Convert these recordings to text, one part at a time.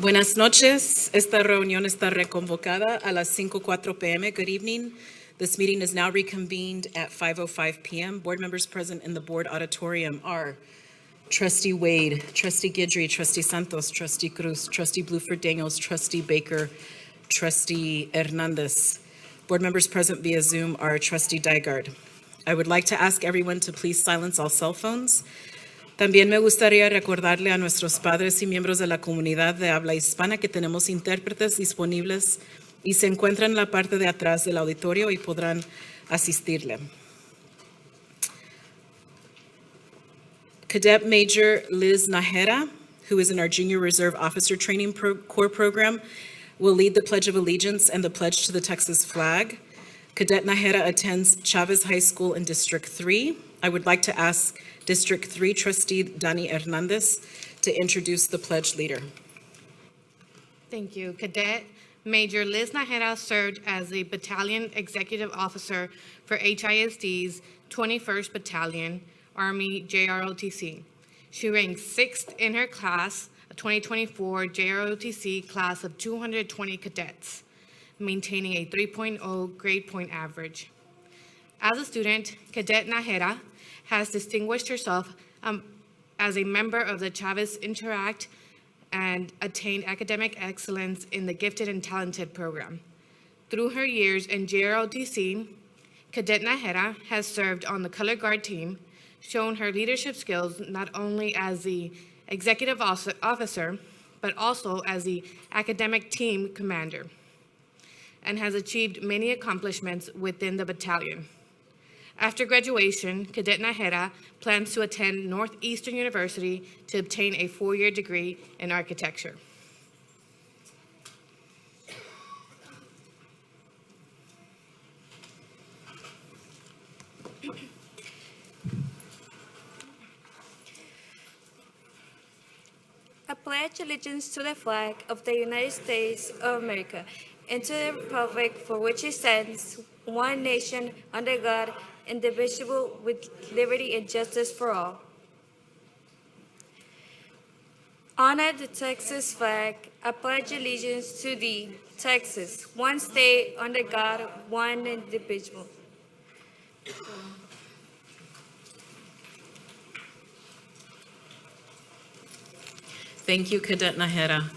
Buenas noches. Esta reunión está reconvocada a las 5:04 p.m. Good evening. This meeting is now reconvened at 5:05 p.m. Board members present in the board auditorium are Trustee Wade, Trustee Guidry, Trustee Santos, Trustee Cruz, Trustee Bluford Daniels, Trustee Baker, Trustee Hernandez. Board members present via Zoom are Trustee Dygard. I would like to ask everyone to please silence all cell phones. También me gustaría recordarle a nuestros padres y miembros de la comunidad de habla hispana que tenemos intérpretes disponibles y se encuentran en la parte de atrás del auditorio y podrán asistirle. Cadet Major Liz Najera, who is in our Junior Reserve Officer Training Corps program, will lead the Pledge of Allegiance and the pledge to the Texas flag. Cadet Najera attends Chavez High School in District 3. I would like to ask District 3 Trustee Dani Hernandez to introduce the pledge leader. Thank you. Cadet Major Liz Najera served as the Battalion Executive Officer for HISD's 21st Battalion, Army JROTC. She ranked 6th in her class, a 2024 JROTC class of 220 cadets, maintaining a 3.0 grade point average. As a student, Cadet Najera has distinguished herself as a member of the Chavez Interact and attained academic excellence in the Gifted and Talented program. Through her years in JROTC, Cadet Najera has served on the Color Guard team, shown her leadership skills not only as the executive officer, but also as the academic team commander, and has achieved many accomplishments within the battalion. After graduation, Cadet Najera plans to attend Northeastern University to obtain a 4-year degree in architecture. I pledge allegiance to the flag of the United States of America and to the republic for which it stands, one nation, under God, indivisible, with liberty and justice for all. Honor the Texas flag. I pledge allegiance to thee, Texas, one state, under God, one indivisible. Thank you, Cadet Najera.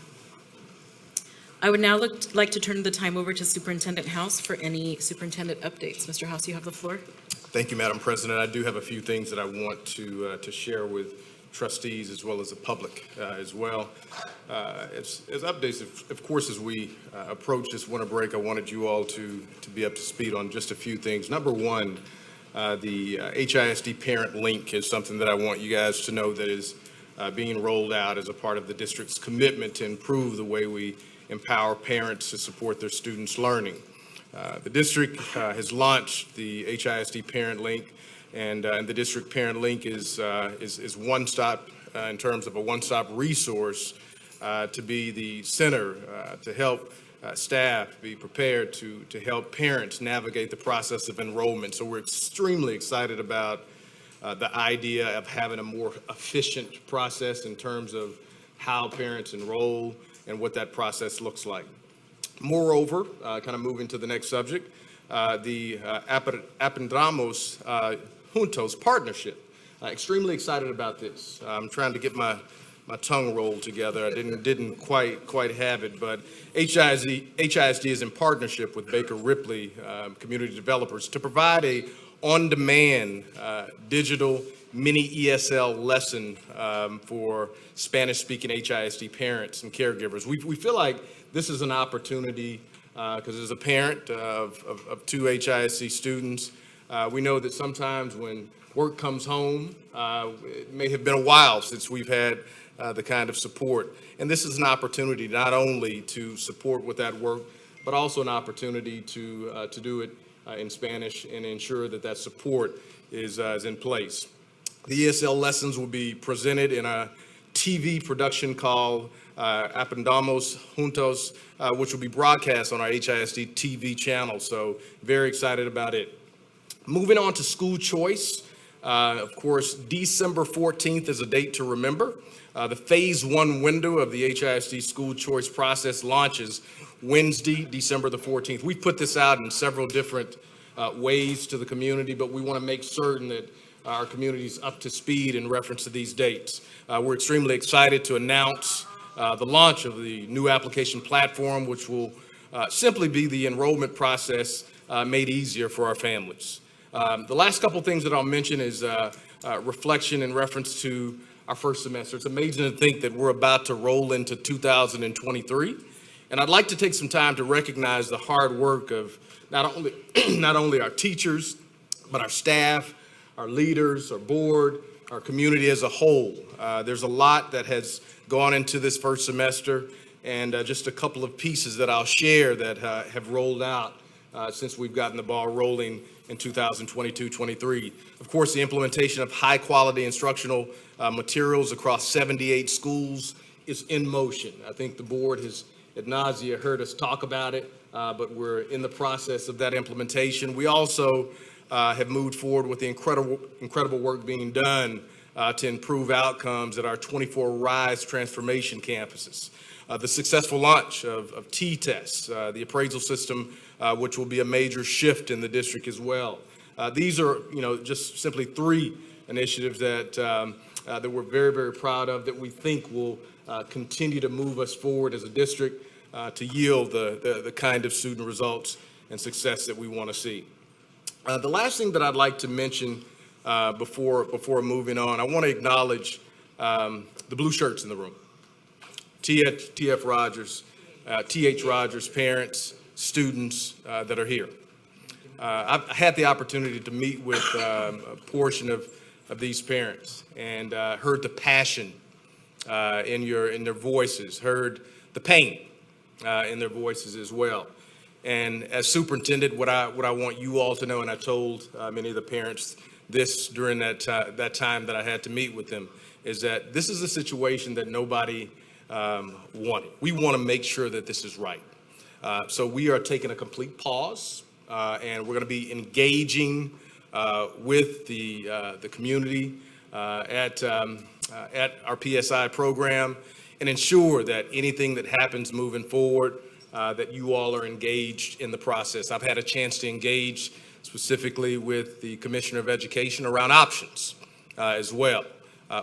I would now like to turn the time over to Superintendent House for any superintendent updates. Mr. House, you have the floor. Thank you, Madam President. I do have a few things that I want to share with trustees as well as the public as well. As updates, of course, as we approach this winter break, I wanted you all to be up to speed on just a few things. Number one, the HISD Parent Link is something that I want you guys to know that is being rolled out as a part of the district's commitment to improve the way we empower parents to support their students' learning. The district has launched the HISD Parent Link, and the district Parent Link is one-stop in terms of a one-stop resource to be the center to help staff be prepared to help parents navigate the process of enrollment. So we're extremely excited about the idea of having a more efficient process in terms of how parents enroll and what that process looks like. Moreover, kind of moving to the next subject, the Aprendamos Juntos partnership. Extremely excited about this. I'm trying to get my tongue rolled together. I didn't quite have it, but HISD is in partnership with Baker Ripley community developers to provide a on-demand digital mini ESL lesson for Spanish-speaking HISD parents and caregivers. We feel like this is an opportunity because as a parent of two HISD students, we know that sometimes when work comes home, it may have been a while since we've had the kind of support. And this is an opportunity not only to support with that work, but also an opportunity to do it in Spanish and ensure that that support is in place. The ESL lessons will be presented in a TV production called Aprendamos Juntos, which will be broadcast on our HISD TV channel. So very excited about it. Moving on to school choice. Of course, December 14th is a date to remember. The Phase 1 window of the HISD school choice process launches Wednesday, December the 14th. We've put this out in several different ways to the community, but we want to make certain that our community is up to speed in reference to these dates. We're extremely excited to announce the launch of the new application platform, which will simply be the enrollment process made easier for our families. The last couple things that I'll mention is reflection in reference to our first semester. It's amazing to think that we're about to roll into 2023. And I'd like to take some time to recognize the hard work of not only our teachers, but our staff, our leaders, our board, our community as a whole. There's a lot that has gone into this first semester, and just a couple of pieces that I'll share that have rolled out since we've gotten the ball rolling in 2022-23. Of course, the implementation of high-quality instructional materials across 78 schools is in motion. I think the board has ad nauseam heard us talk about it, but we're in the process of that implementation. We also have moved forward with the incredible work being done to improve outcomes at our 24 RISE transformation campuses. The successful launch of T-tests, the appraisal system, which will be a major shift in the district as well. These are, just simply three initiatives that we're very, very proud of, that we think will continue to move us forward as a district to yield the kind of student results and success that we want to see. The last thing that I'd like to mention before moving on, I want to acknowledge the blue shirts in the room. T.F. Rogers, T.H. Rogers, parents, students that are here. I've had the opportunity to meet with a portion of these parents and heard the passion in their voices, heard the pain in their voices as well. And as superintendent, what I want you all to know, and I told many of the parents this during that time that I had to meet with them, is that this is a situation that nobody wanted. We want to make sure that this is right. So we are taking a complete pause, and we're going to be engaging with the community at our PSI program, and ensure that anything that happens moving forward, that you all are engaged in the process. I've had a chance to engage specifically with the Commissioner of Education around options as well.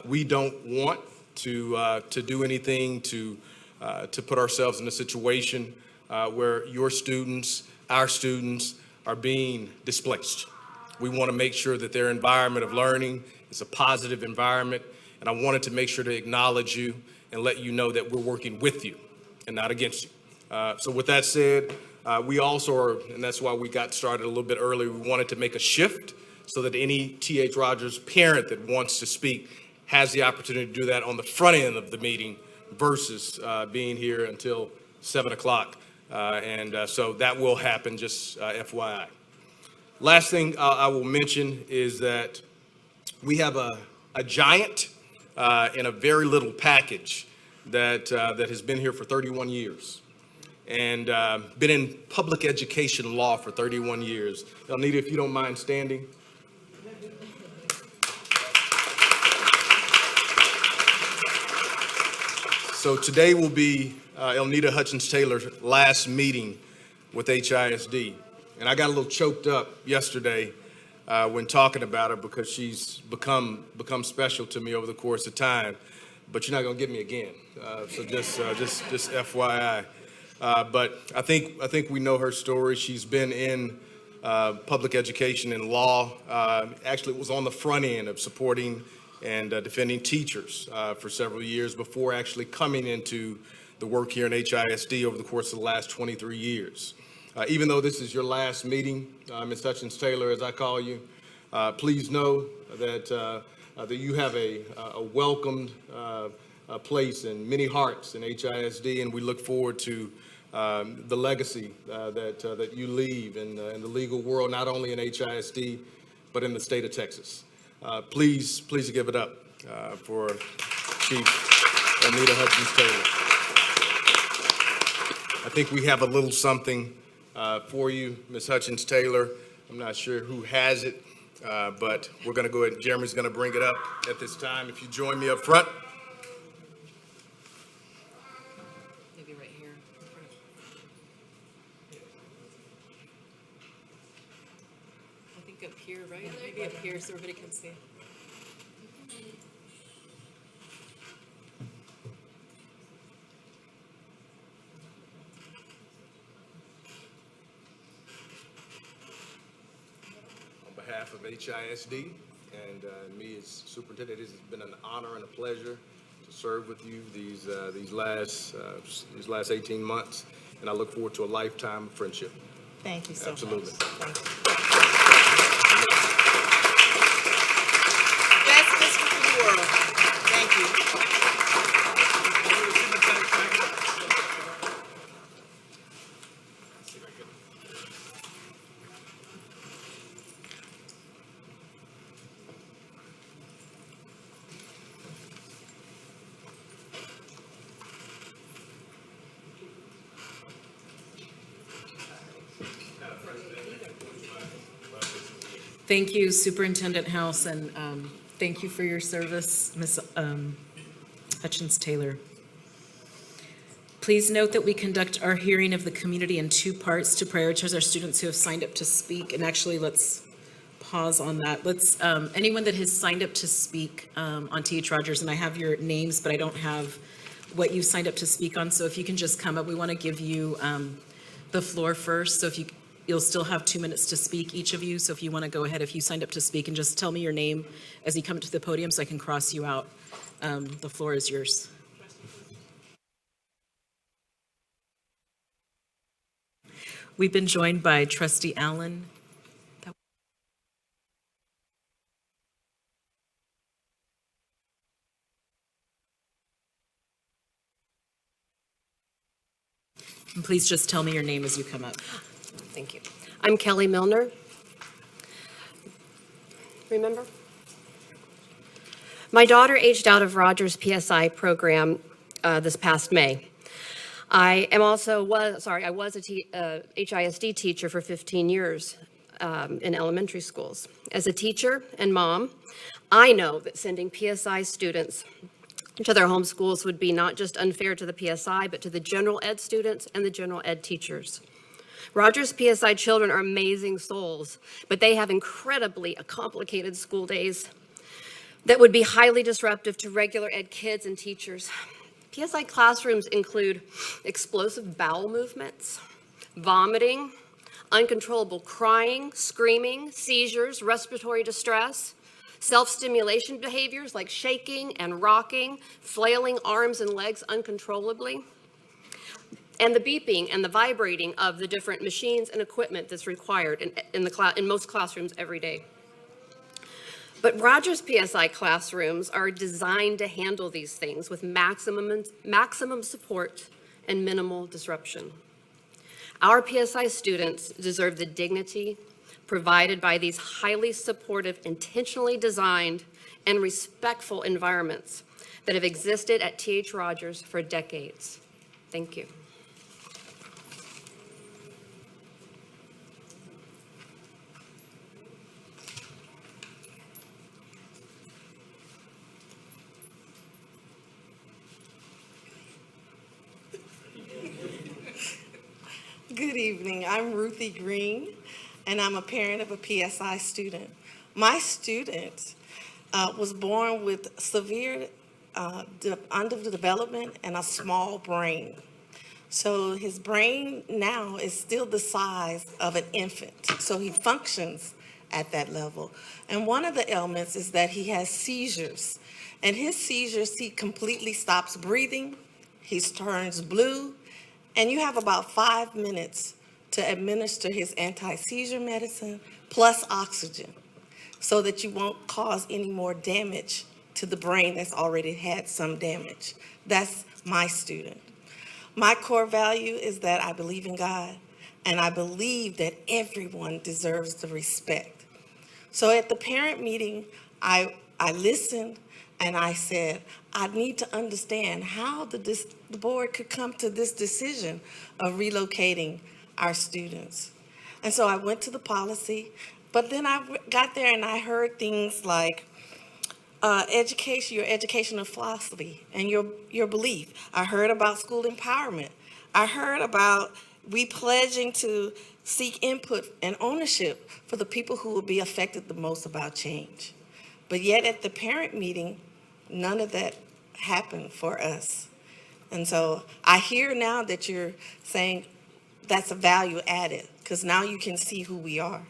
We don't want to do anything to put ourselves in a situation where your students, our students, are being displaced. We want to make sure that their environment of learning is a positive environment, and I wanted to make sure to acknowledge you and let you know that we're working with you and not against you. So with that said, we also are, and that's why we got started a little bit early, we wanted to make a shift so that any T.H. Rogers parent that wants to speak has the opportunity to do that on the front end of the meeting versus being here until 7 o'clock. So that will happen, just FYI. Last thing I will mention is that we have a giant in a very little package that has been here for 31 years and been in public education law for 31 years. Elnita, if you don't mind standing. So today will be Elnita Hutchins Taylor's last meeting with HISD. And I got a little choked up yesterday when talking about her because she's become special to me over the course of time. But you're not going to get me again. So just FYI. But I think we know her story. She's been in public education and law. Actually, it was on the front end of supporting and defending teachers for several years before actually coming into the work here in HISD over the course of the last 23 years. Even though this is your last meeting, Ms. Hutchins Taylor, as I call you, please know that you have a welcomed place in many hearts in HISD, and we look forward to the legacy that you leave in the legal world, not only in HISD, but in the state of Texas. Please give it up for Chief Elnita Hutchins Taylor. I think we have a little something for you, Ms. Hutchins Taylor. I'm not sure who has it, but we're going to go ahead, Jeremy's going to bring it up at this time. If you join me up front. Maybe right here. I think up here, right? Maybe up here so everybody can see. On behalf of HISD and me as superintendent, it has been an honor and a pleasure to serve with you these last 18 months, and I look forward to a lifetime of friendship. Thank you so much. Absolutely. Thank you. Best district in the world. Thank you. Thank you, Superintendent House, and thank you for your service, Ms. Hutchins-Taylor. Please note that we conduct our hearing of the community in two parts to prioritize our students who have signed up to speak. And actually, let's pause on that. Let's, anyone that has signed up to speak on T.H. Rogers, and I have your names, but I don't have what you signed up to speak on. So if you can just come up, we want to give you the floor first. So if you'll still have 2 minutes to speak, each of you. So if you want to go ahead, if you signed up to speak, and just tell me your name as you come to the podium so I can cross you out. The floor is yours. We've been joined by Trustee Allen. And please just tell me your name as you come up. Thank you. I'm Kelly Milner. Remember? My daughter aged out of Rogers PSI program this past May. I was a HISD teacher for 15 years in elementary schools. As a teacher and mom, I know that sending PSI students to their home schools would be not just unfair to the PSI, but to the general ed students and the general ed teachers. Rogers PSI children are amazing souls, but they have incredibly complicated school days that would be highly disruptive to regular ed kids and teachers. PSI classrooms include explosive bowel movements, vomiting, uncontrollable crying, screaming, seizures, respiratory distress, self-stimulation behaviors like shaking and rocking, flailing arms and legs uncontrollably, and the beeping and the vibrating of the different machines and equipment that's required in most classrooms every day. But Rogers PSI classrooms are designed to handle these things with maximum support and minimal disruption. Our PSI students deserve the dignity provided by these highly supportive, intentionally designed, and respectful environments that have existed at T.H. Rogers for decades. Thank you. Good evening. I'm Ruthie Green, and I'm a parent of a PSI student. My student was born with severe underdevelopment and a small brain. So his brain now is still the size of an infant. So he functions at that level. And one of the ailments is that he has seizures. And his seizures, he completely stops breathing, he turns blue, and you have about 5 minutes to administer his anti-seizure medicine plus oxygen so that you won't cause any more damage to the brain that's already had some damage. That's my student. My core value is that I believe in God, and I believe that everyone deserves the respect. So at the parent meeting, I listened, and I said, I need to understand how the board could come to this decision of relocating our students. And so I went to the policy But then I got there and I heard things like education, your educational philosophy and your belief. I heard about school empowerment. I heard about we pledging to seek input and ownership for the people who will be affected the most about change. But yet at the parent meeting, none of that happened for us. And so I hear now that you're saying that's a value added, because now you can see who we are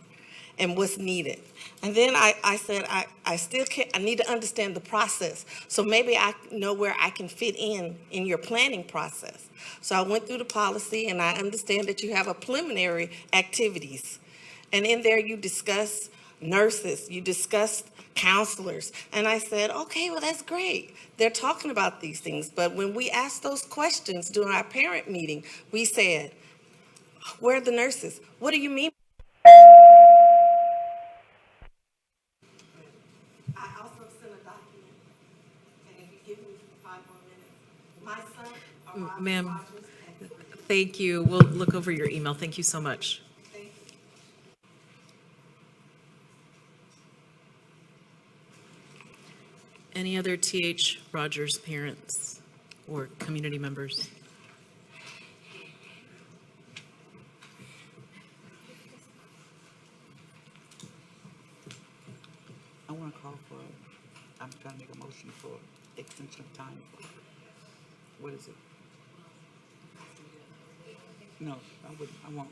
and what's needed. And then I said, I still can't, I need to understand the process. So maybe I know where I can fit in your planning process. So I went through the policy and I understand that you have a preliminary activities. And in there you discuss nurses, you discuss counselors. And I said, okay, well, that's great. They're talking about these things. But when we asked those questions during our parent meeting, we said, where are the nurses? What do you mean? I also sent a document, and if you give me 5 more minutes, my son, Armando Ma'am. Rogers, Thank you. We'll look over your email. Thank you so much. thank you. Any other TH Rogers parents or community members? I want to call for, I'm trying to make a motion for extension of time. What is it? No, I won't.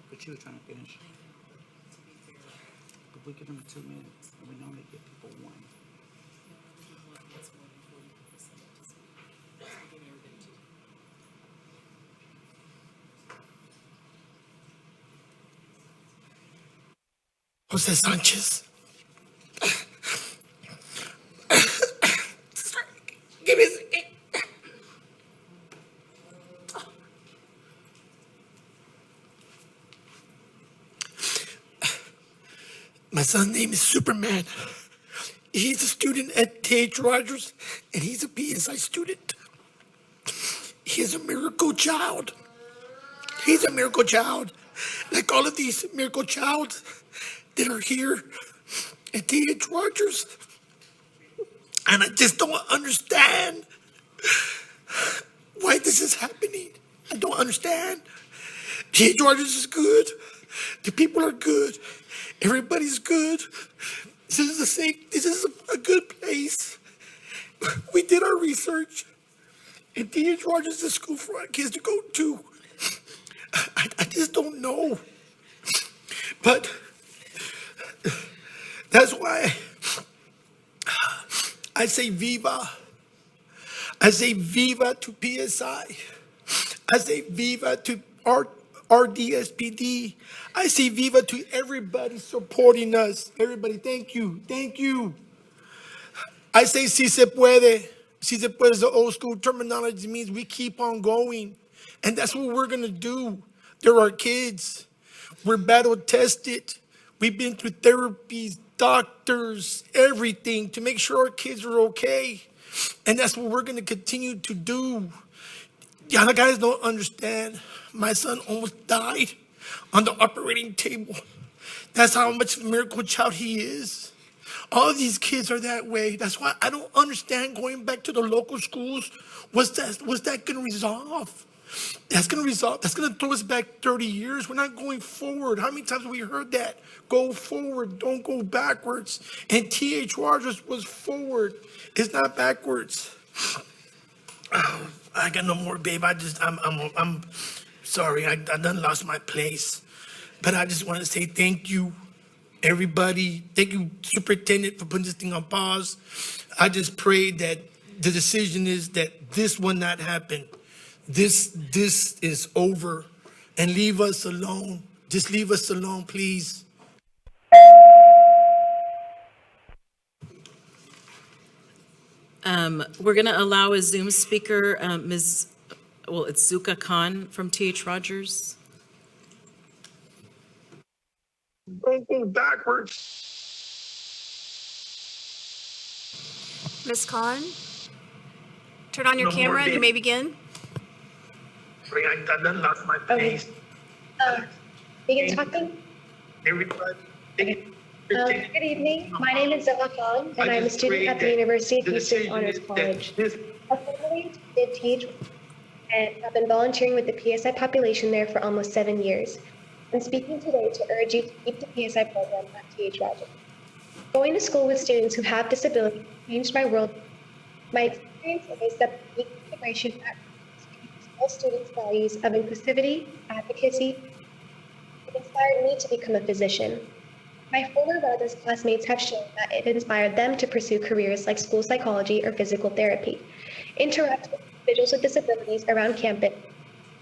But you were trying to finish. But we give them 2 minutes, and we normally give people 1. Jose Sanchez. Give me a second. My son's name is Superman. He's a student at TH Rogers, and he's a PSI student. He is a miracle child. He's a miracle child. Like all of these miracle childs that are here at TH Rogers. And I just don't understand why this is happening. I don't understand. TH Rogers is good. The people are good. Everybody's good. This is a good place. We did our research. And TH Rogers is a school for our kids to go to. I just don't know. But that's why I say viva. I say viva to PSI. I say viva to RDSPD. I say viva to everybody supporting us. Everybody, thank you. Thank you. I say si se puede. Si se puede is the old school terminology. It means we keep on going. And that's what we're going to do. They're our kids. We're battle tested. We've been through therapies, doctors, everything to make sure our kids are okay. And that's what we're going to continue to do. Y'all guys don't understand. My son almost died on the operating table. That's how much of a miracle child he is. All of these kids are that way. That's why I don't understand going back to the local schools. What's that going to resolve? That's going to throw us back 30 years. We're not going forward. How many times have we heard that? Go forward, don't go backwards. And TH Rogers was forward. It's not backwards. Oh, I got no more, babe. I'm sorry. I done lost my place. But I just want to say thank you, everybody. Thank you, Superintendent, for putting this thing on pause. I just pray that the decision is that this will not happen. This is over, and leave us alone. Just leave us alone, please. We're going to allow a Zoom speaker, it's Zuka Khan from TH Rogers. Don't go backwards. Ms. Khan, turn on your No more camera and you bid. may begin. Sorry, I done lost my place. Begin talking? Everybody, Good evening. My name is Zella Khan, and I'm a student at the University of Houston Honors College. I formerly did TH and have been volunteering with the PSI population there for almost 7 years. I'm speaking today to urge you to keep the PSI program at TH Rogers. Going to school with students who have disabilities changed my world. My experience is that the integration at all students' values of inclusivity, advocacy, it inspired me to become a physician. My former Rogers classmates have shown that it inspired them to pursue careers like school psychology or physical therapy. Interact with individuals with disabilities around campus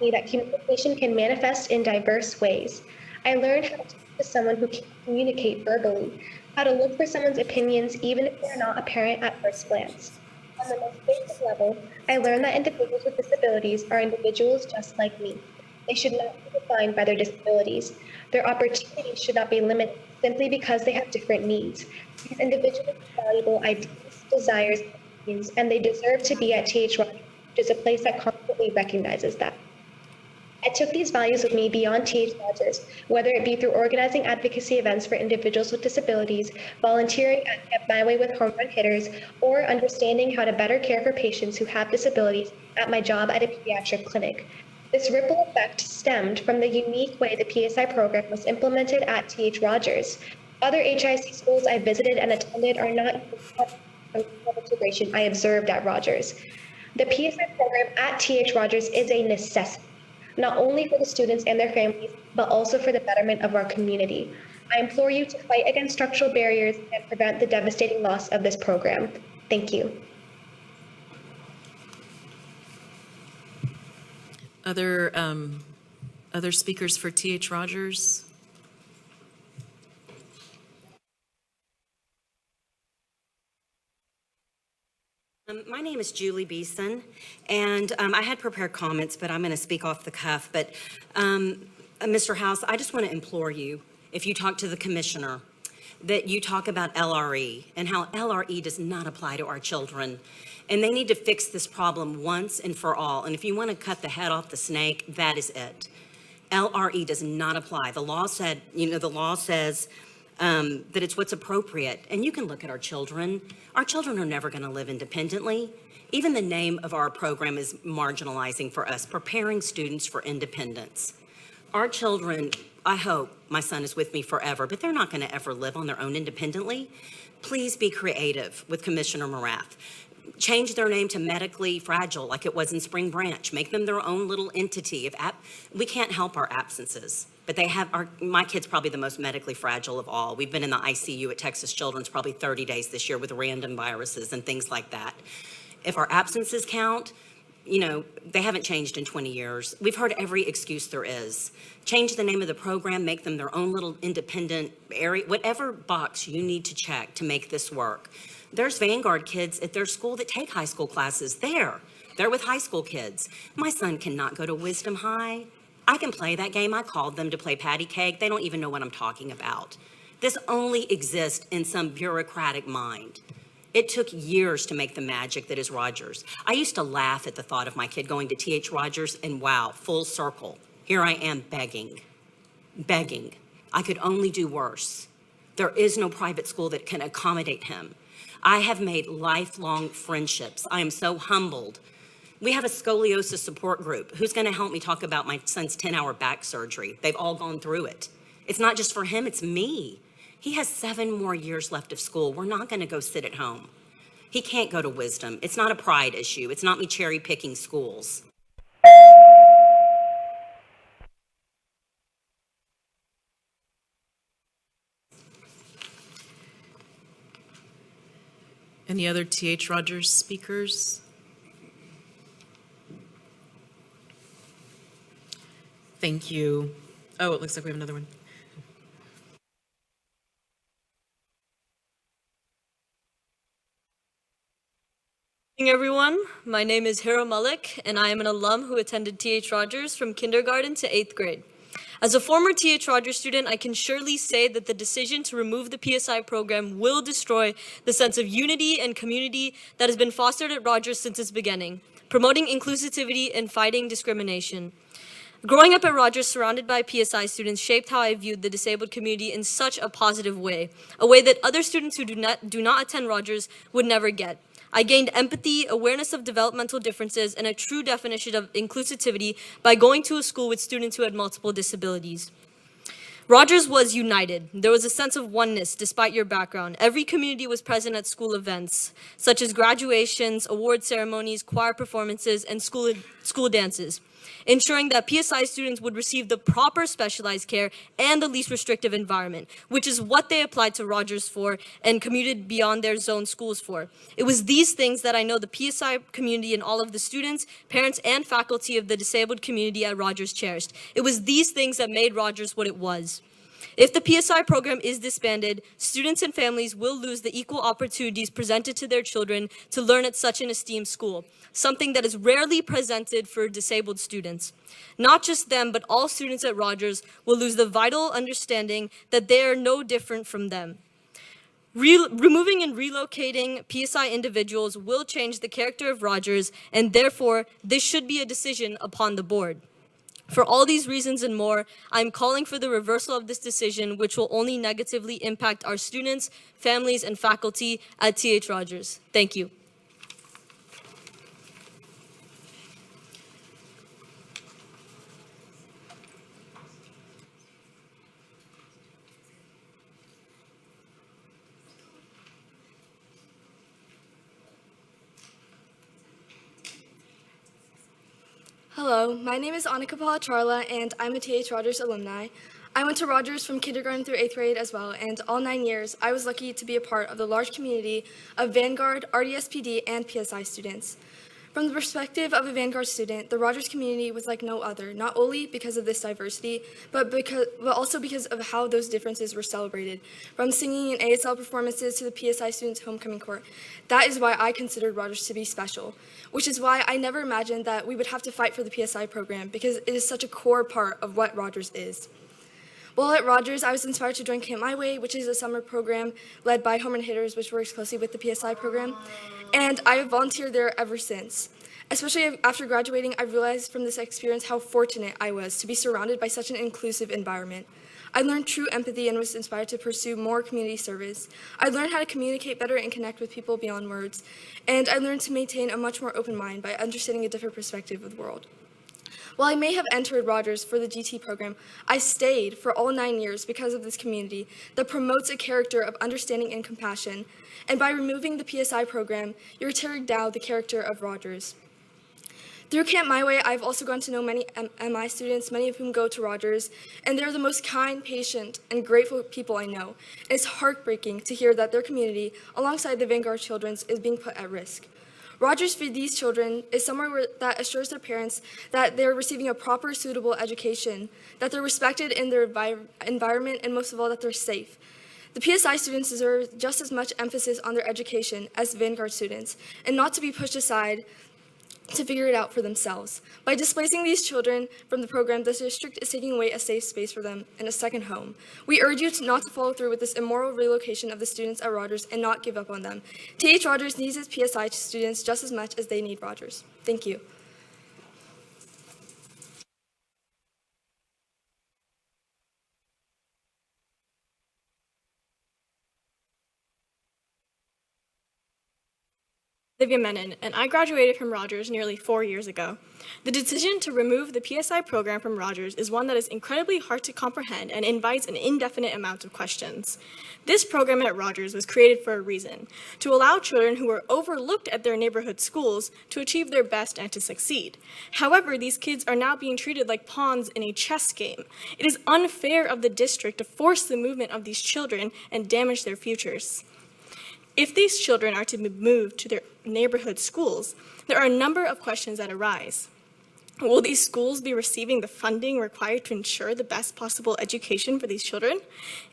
me that communication can manifest in diverse ways. I learned how to talk to someone who can communicate verbally, how to look for someone's opinions even if they're not apparent at first glance. On the most basic level, I learned that individuals with disabilities are individuals just like me. They should not be defined by their disabilities. Their opportunities should not be limited simply because they have different needs. These individuals have valuable ideas, desires, and opinions, and they deserve to be at TH Rogers, which is a place that constantly recognizes that. I took these values with me beyond TH Rogers, whether it be through organizing advocacy events for individuals with disabilities, volunteering at Camp My Way with Home Run Hitters, or understanding how to better care for patients who have disabilities at my job at a pediatric clinic. This ripple effect stemmed from the unique way the PSI program was implemented at TH Rogers. Other HISD schools I visited and attended are not even integration I observed at Rogers. The PSI program at TH Rogers is a necessity, not only for the students and their families, but also for the betterment of our community. I implore you to fight against structural barriers and prevent the devastating loss of this program. Thank you. Other speakers for TH Rogers? My name is Julie Beeson, and I had prepared comments, but I'm going to speak off the cuff. But Mr. House, I just want to implore you, if you talk to the commissioner, that you talk about LRE and how LRE does not apply to our children. And they need to fix this problem once and for all. And if you want to cut the head off the snake, that is it. LRE does not apply. The law said, the law says that it's what's appropriate. And you can look at our children. Our children are never going to live independently. Even the name of our program is marginalizing for us, preparing students for independence. Our children, I hope my son is with me forever, but they're not going to ever live on their own independently. Please be creative with Commissioner Morath. Change their name to medically fragile like it was in Spring Branch. Make them their own little entity. We can't help our absences, but my kid's probably the most medically fragile of all. We've been in the ICU at Texas Children's probably 30 days this year with random viruses and things like that. If our absences count, they haven't changed in 20 years. We've heard every excuse there is. Change the name of the program, make them their own little independent area, whatever box you need to check to make this work. There's Vanguard kids at their school that take high school classes. They're with high school kids. My son cannot go to Wisdom High. I can play that game. I called them to play patty cake. They don't even know what I'm talking about. This only exists in some bureaucratic mind. It took years to make the magic that is Rogers. I used to laugh at the thought of my kid going to TH Rogers, and wow, full circle. Here I am begging. I could only do worse. There is no private school that can accommodate him. I have made lifelong friendships. I am so humbled. We have a scoliosis support group. Who's going to help me talk about my son's 10-hour back surgery? They've all gone through it. It's not just for him, it's me. He has 7 more years left of school. We're not going to go sit at home. He can't go to Wisdom. It's not a pride issue. It's not me cherry picking schools. Any other TH Rogers speakers? Thank you. Oh, it looks like we have another one. Good evening, everyone. My name is Hira Malik, and I am an alum who attended TH Rogers from kindergarten to 8th grade. As a former TH Rogers student, I can surely say that the decision to remove the PSI program will destroy the sense of unity and community that has been fostered at Rogers since its beginning, promoting inclusivity and fighting discrimination. Growing up at Rogers surrounded by PSI students shaped how I viewed the disabled community in such a positive way, a way that other students who do not attend Rogers would never get. I gained empathy, awareness of developmental differences, and a true definition of inclusivity by going to a school with students who had multiple disabilities. Rogers was united. There was a sense of oneness despite your background. Every community was present at school events, such as graduations, award ceremonies, choir performances, and school dances, ensuring that PSI students would receive the proper specialized care and the least restrictive environment, which is what they applied to Rogers for and commuted beyond their zone schools for. It was these things that I know the PSI community and all of the students, parents, and faculty of the disabled community at Rogers cherished. It was these things that made Rogers what it was. If the PSI program is disbanded, students and families will lose the equal opportunities presented to their children to learn at such an esteemed school, something that is rarely presented for disabled students. Not just them, but all students at Rogers will lose the vital understanding that they are no different from them. Removing and relocating PSI individuals will change the character of Rogers, and therefore, this should be a decision upon the board. For all these reasons and more, I'm calling for the reversal of this decision, which will only negatively impact our students, families, and faculty at TH Rogers. Thank you. Hello, my name is Annika Palacharla, and I'm a TH Rogers alumni. I went to Rogers from kindergarten through 8th grade as well, and all 9 years, I was lucky to be a part of the large community of Vanguard, RDSPD, and PSI students. From the perspective of a Vanguard student, the Rogers community was like no other, not only because of this diversity, but also because of how those differences were celebrated, from singing and ASL performances to the PSI students' homecoming court. That is why I considered Rogers to be special, which is why I never imagined that we would have to fight for the PSI program, because it is such a core part of what Rogers is. While at Rogers, I was inspired to join Camp My Way, which is a summer program led by Home Run Hitters, which works closely with the PSI program, and I have volunteered there ever since. Especially after graduating, I realized from this experience how fortunate I was to be surrounded by such an inclusive environment. I learned true empathy and was inspired to pursue more community service. I learned how to communicate better and connect with people beyond words, and I learned to maintain a much more open mind by understanding a different perspective of the world. While I may have entered Rogers for the GT program, I stayed for all 9 years because of this community that promotes a character of understanding and compassion. And by removing the PSI program, you're tearing down the character of Rogers. Through Camp My Way, I've also gotten to know many MI students, many of whom go to Rogers, and they're the most kind, patient, and grateful people I know. And it's heartbreaking to hear that their community, alongside the Vanguard Children's, is being put at risk. Rogers for these children is somewhere that assures their parents that they're receiving a proper, suitable education, that they're respected in their environment, and most of all, that they're safe. The PSI students deserve just as much emphasis on their education as Vanguard students, and not to be pushed aside to figure it out for themselves. By displacing these children from the program, the district is taking away a safe space for them and a second home. We urge you not to follow through with this immoral relocation of the students at Rogers and not give up on them. TH Rogers needs its PSI students just as much as they need Rogers. Thank you. Olivia Menon, and I graduated from Rogers nearly 4 years ago. The decision to remove the PSI program from Rogers is one that is incredibly hard to comprehend and invites an indefinite amount of questions. This program at Rogers was created for a reason, to allow children who were overlooked at their neighborhood schools to achieve their best and to succeed. However, these kids are now being treated like pawns in a chess game. It is unfair of the district to force the movement of these children and damage their futures. If these children are to be moved to their neighborhood schools, there are a number of questions that arise. Will these schools be receiving the funding required to ensure the best possible education for these children?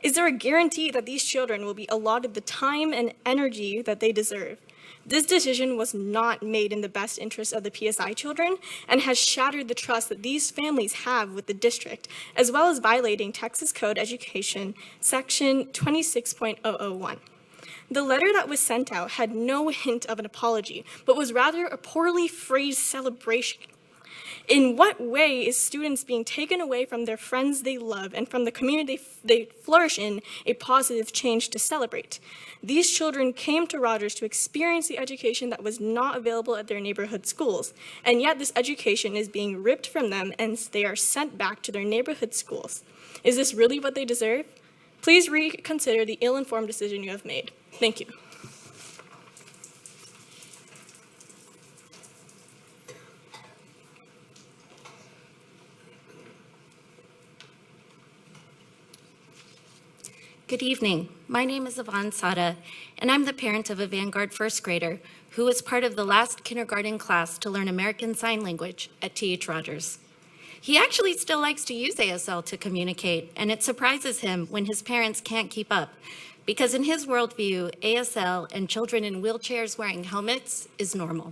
Is there a guarantee that these children will be allotted the time and energy that they deserve? This decision was not made in the best interest of the PSI children and has shattered the trust that these families have with the district, as well as violating Texas Code Education Section 26.001. The letter that was sent out had no hint of an apology, but was rather a poorly phrased celebration. In what way is students being taken away from their friends they love and from the community they flourish in a positive change to celebrate? These children came to Rogers to experience the education that was not available at their neighborhood schools, and yet this education is being ripped from them and they are sent back to their neighborhood schools. Is this really what they deserve? Please reconsider the ill-informed decision you have made. Thank you. Good evening. My name is Yvonne Sada, and I'm the parent of a Vanguard first grader who was part of the last kindergarten class to learn American Sign Language at T.H. Rogers. He actually still likes to use ASL to communicate, and it surprises him when his parents can't keep up, because in his worldview, ASL and children in wheelchairs wearing helmets is normal.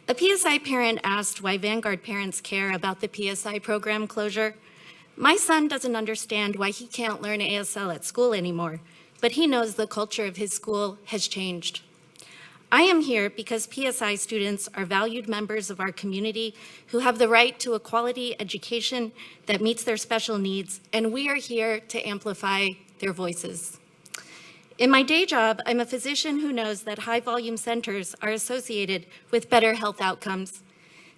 A PSI parent asked why Vanguard parents care about the PSI program closure. My son doesn't understand why he can't learn ASL at school anymore, but he knows the culture of his school has changed. I am here because PSI students are valued members of our community who have the right to a quality education that meets their special needs, and we are here to amplify their voices. In my day job, I'm a physician who knows that high-volume centers are associated with better health outcomes.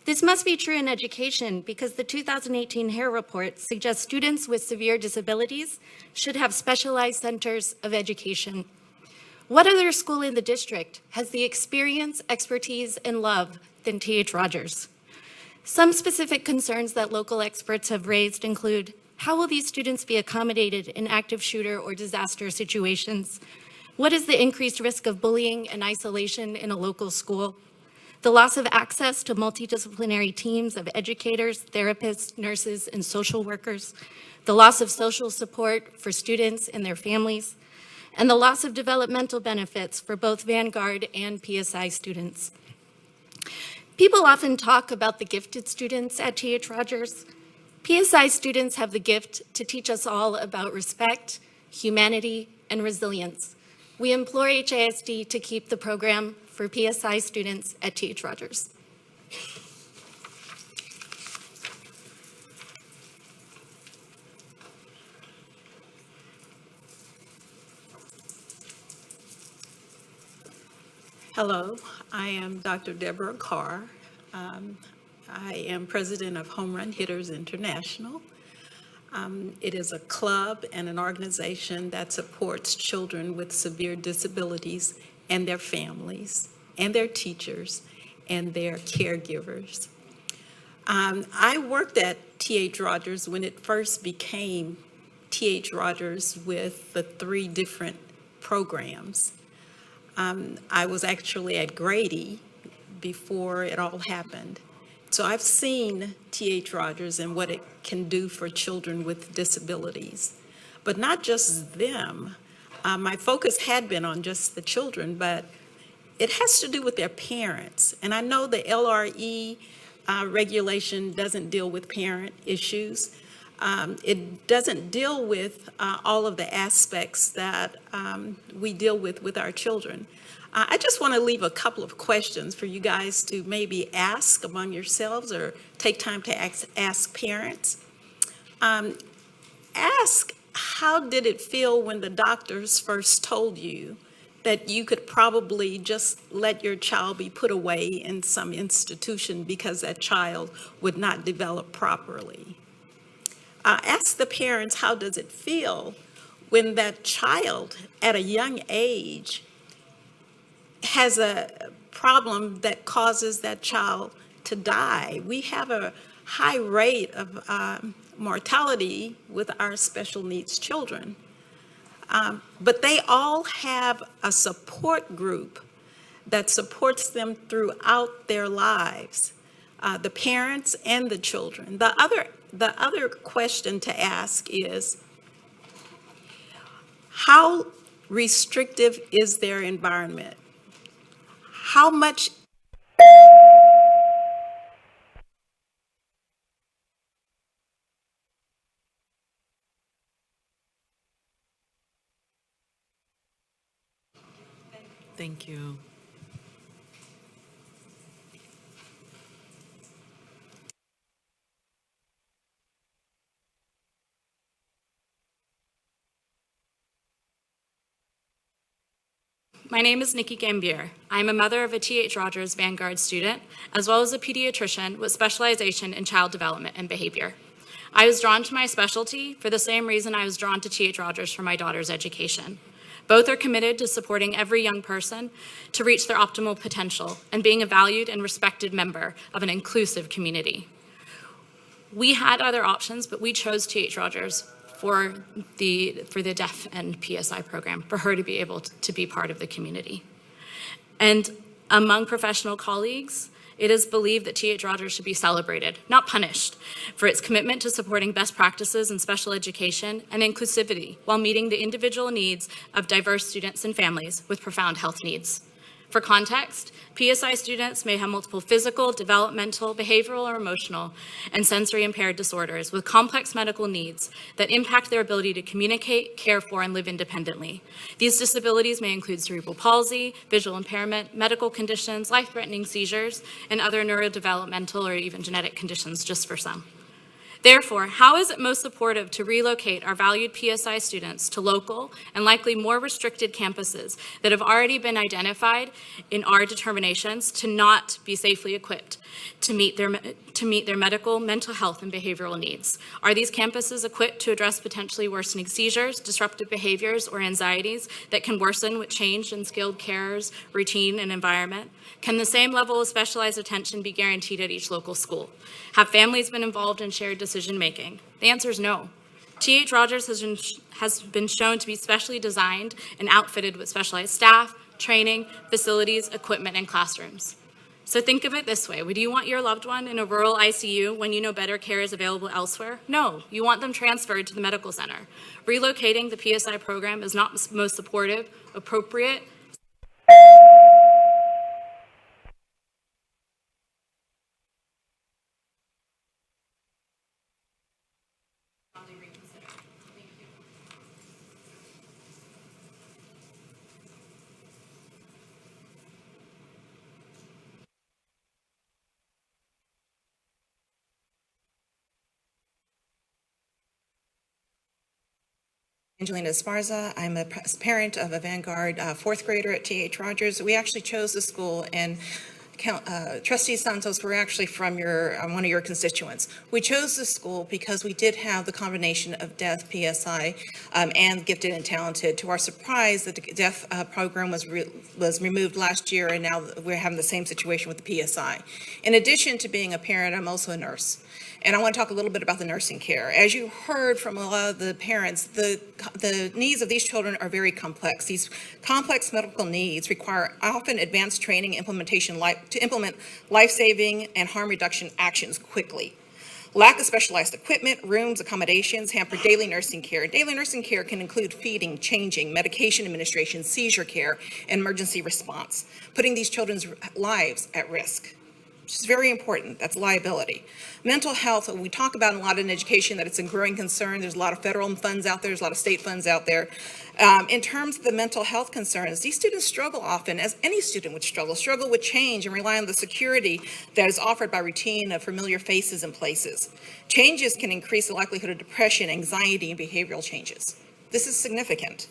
This must be true in education because the 2018 HARE report suggests students with severe disabilities should have specialized centers of education. What other school in the district has the experience, expertise, and love than T.H. Rogers? Some specific concerns that local experts have raised include, how will these students be accommodated in active shooter or disaster situations? What is the increased risk of bullying and isolation in a local school? The loss of access to multidisciplinary teams of educators, therapists, nurses, and social workers, the loss of social support for students and their families, and the loss of developmental benefits for both Vanguard and PSI students. People often talk about the gifted students at T.H. Rogers. PSI students have the gift to teach us all about respect, humanity, and resilience. We implore HISD to keep the program for PSI students at T.H. Rogers. Hello, I am Dr. Deborah Carr. I am president of Home Run Hitters International. It is a club and an organization that supports children with severe disabilities and their families, and their teachers, and their caregivers. I worked at T.H. Rogers when it first became T.H. Rogers with the 3 different programs. I was actually at Grady before it all happened. So I've seen T.H. Rogers and what it can do for children with disabilities, but not just them. My focus had been on just the children, but it has to do with their parents. And I know the LRE regulation doesn't deal with parent issues. It doesn't deal with all of the aspects that we deal with our children. I just want to leave a couple of questions for you guys to maybe ask among yourselves or take time to ask parents. Ask, how did it feel when the doctors first told you that you could probably just let your child be put away in some institution because that child would not develop properly? Ask the parents, how does it feel when that child at a young age has a problem that causes that child to die? We have a high rate of mortality with our special needs children. But they all have a support group that supports them throughout their lives, the parents and the children. The other question to ask is, how restrictive is their environment? How much Thank you. My name is Nikki Gambier. I am a mother of a T.H. Rogers Vanguard student, as well as a pediatrician with specialization in child development and behavior. I was drawn to my specialty for the same reason I was drawn to T.H. Rogers for my daughter's education. Both are committed to supporting every young person to reach their optimal potential and being a valued and respected member of an inclusive community. We had other options, but we chose T.H. Rogers for the deaf and PSI program, for her to be able to be part of the community. And among professional colleagues, it is believed that T.H. Rogers should be celebrated, not punished, for its commitment to supporting best practices in special education and inclusivity while meeting the individual needs of diverse students and families with profound health needs. For context, PSI students may have multiple physical, developmental, behavioral, or emotional, and sensory impaired disorders with complex medical needs that impact their ability to communicate, care for, and live independently. These disabilities may include cerebral palsy, visual impairment, medical conditions, life-threatening seizures, and other neurodevelopmental or even genetic conditions, just for some. Therefore, how is it most supportive to relocate our valued PSI students to local and likely more restricted campuses that have already been identified in our determinations to not be safely equipped to meet their medical, mental health, and behavioral needs? Are these campuses equipped to address potentially worsening seizures, disruptive behaviors, or anxieties that can worsen with change in skilled carers, routine, and environment? Can the same level of specialized attention be guaranteed at each local school? Have families been involved in shared decision-making? The answer is no. T.H. Rogers has been shown to be specially designed and outfitted with specialized staff, training, facilities, equipment, and classrooms. So think of it this way. Would you want your loved one in a rural ICU when you know better care is available elsewhere? No, you want them transferred to the medical center. Relocating the PSI program is not most supportive, appropriate, Angelina Esparza. I'm a parent of a Vanguard fourth grader at T.H. Rogers. We actually chose the school, and Trustee Santos, we're actually from one of your constituents. We chose the school because we did have the combination of deaf, PSI, and gifted and talented. To our surprise, the deaf program was removed last year, and now we're having the same situation with the PSI. In addition to being a parent, I'm also a nurse. And I want to talk a little bit about the nursing care. As you heard from a lot of the parents, the needs of these children are very complex. These complex medical needs require often advanced training implementation to implement life-saving and harm reduction actions quickly. Lack of specialized equipment, rooms, accommodations hamper daily nursing care. Daily nursing care can include feeding, changing, medication administration, seizure care, and emergency response, putting these children's lives at risk, which is very important. That's liability. Mental health, we talk about a lot in education that it's a growing concern. There's a lot of federal funds out there. There's a lot of state funds out there. In terms of the mental health concerns, these students struggle often, as any student would struggle with change and rely on the security that is offered by routine of familiar faces and places. Changes can increase the likelihood of depression, anxiety, and behavioral changes. This is significant.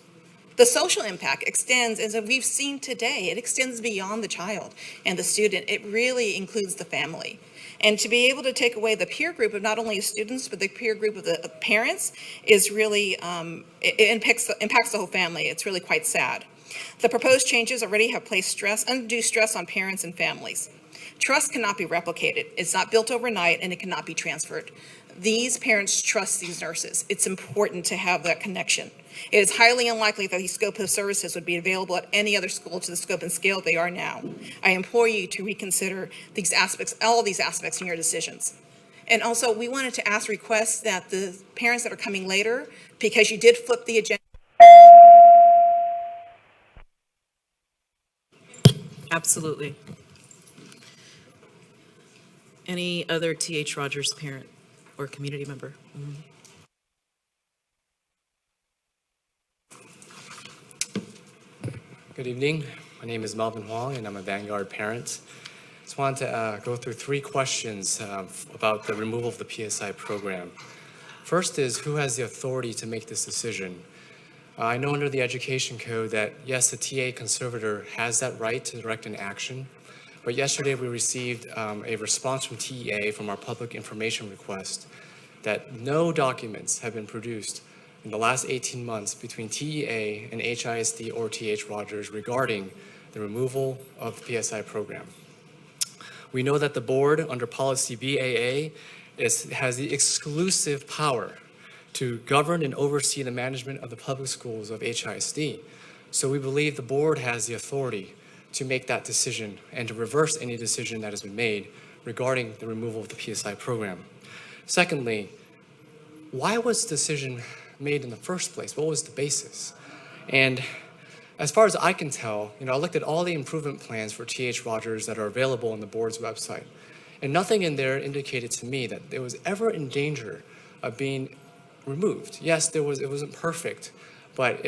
The social impact extends, as we've seen today, it extends beyond the child and the student. It really includes the family. And to be able to take away the peer group of not only students, but the peer group of the parents is really, it impacts the whole family. It's really quite sad. The proposed changes already have placed undue stress on parents and families. Trust cannot be replicated. It's not built overnight, and it cannot be transferred. These parents trust these nurses. It's important to have that connection. It is highly unlikely that the scope of services would be available at any other school to the scope and scale they are now. I implore you to reconsider these aspects, all of these aspects in your decisions. And also, we wanted to request that the parents that are coming later, because you did flip the agenda. Absolutely. Any other T.H. Rogers parent or community member? Good evening. My name is Melvin Huang, and I'm a Vanguard parent. Just wanted to go through 3 questions about the removal of the PSI program. First is, who has the authority to make this decision? I know under the Education Code that, yes, the TA conservator has that right to direct an action, but yesterday we received a response from TEA from our public information request that no documents have been produced in the last 18 months between TEA and HISD or TH Rogers regarding the removal of the PSI program. We know that the board, under policy BAA, has the exclusive power to govern and oversee the management of the public schools of HISD. So we believe the board has the authority to make that decision and to reverse any decision that has been made regarding the removal of the PSI program. Secondly, why was the decision made in the first place? What was the basis? And as far as I can tell, I looked at all the improvement plans for TH Rogers that are available on the board's website, and nothing in there indicated to me that it was ever in danger of being removed. Yes, it wasn't perfect, but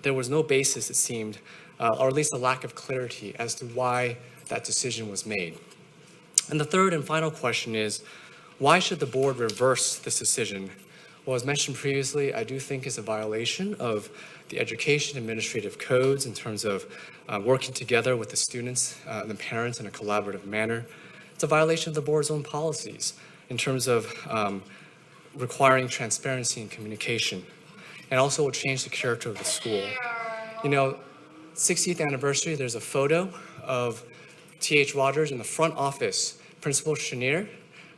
there was no basis, it seemed, or at least a lack of clarity as to why that decision was made. And the third and final question is, why should the board reverse this decision? Well, as mentioned previously, I do think it's a violation of the education administrative codes in terms of working together with the students and the parents in a collaborative manner. It's a violation of the board's own policies in terms of requiring transparency and communication, and also will change the character of the school. 60th anniversary, there's a photo of T.H. Rogers in the front office, Principal Chenier.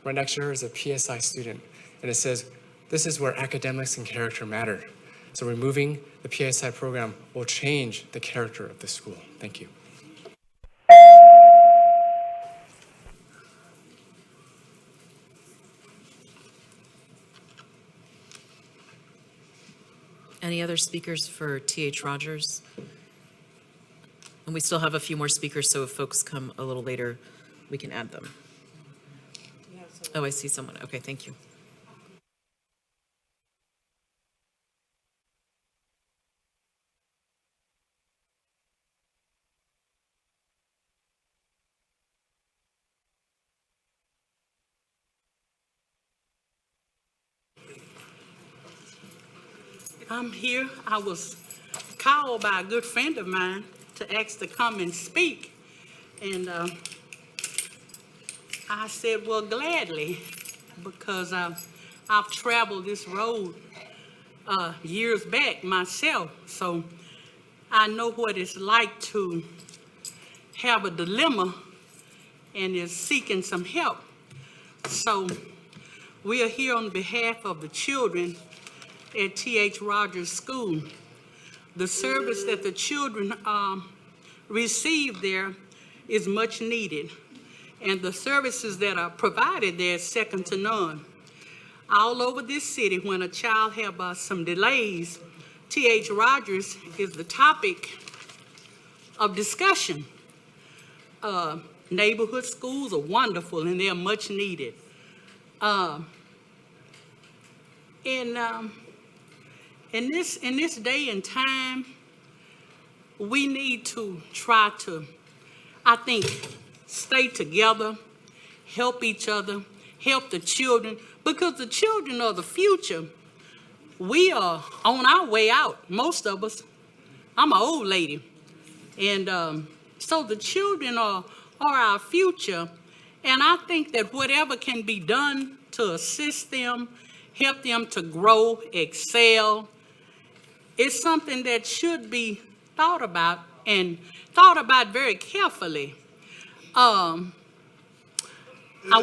Right next to her is a PSI student, and it says, "This is where academics and character matter." So removing the PSI program will change the character of the school. Thank you. Any other speakers for T.H. Rogers? And we still have a few more speakers, so if folks come a little later, we can add them. Oh, I see someone. Okay, thank you. I'm here. I was called by a good friend of mine to ask to come and speak. And I said, well, gladly, because I've traveled this road years back myself. So I know what it's like to have a dilemma and is seeking some help. So we are here on behalf of the children at T.H. Rogers School. The service that the children receive there is much needed, and the services that are provided there is second to none. All over this city, when a child have some delays, T.H. Rogers is the topic of discussion. Neighborhood schools are wonderful and they are much needed. In this day and time, we need to try to, I think, stay together, help each other, help the children, because the children are the future. We are on our way out, most of us. I'm an old lady. And so the children are our future. And I think that whatever can be done to assist them, help them to grow, excel, is something that should be thought about and thought about very carefully. I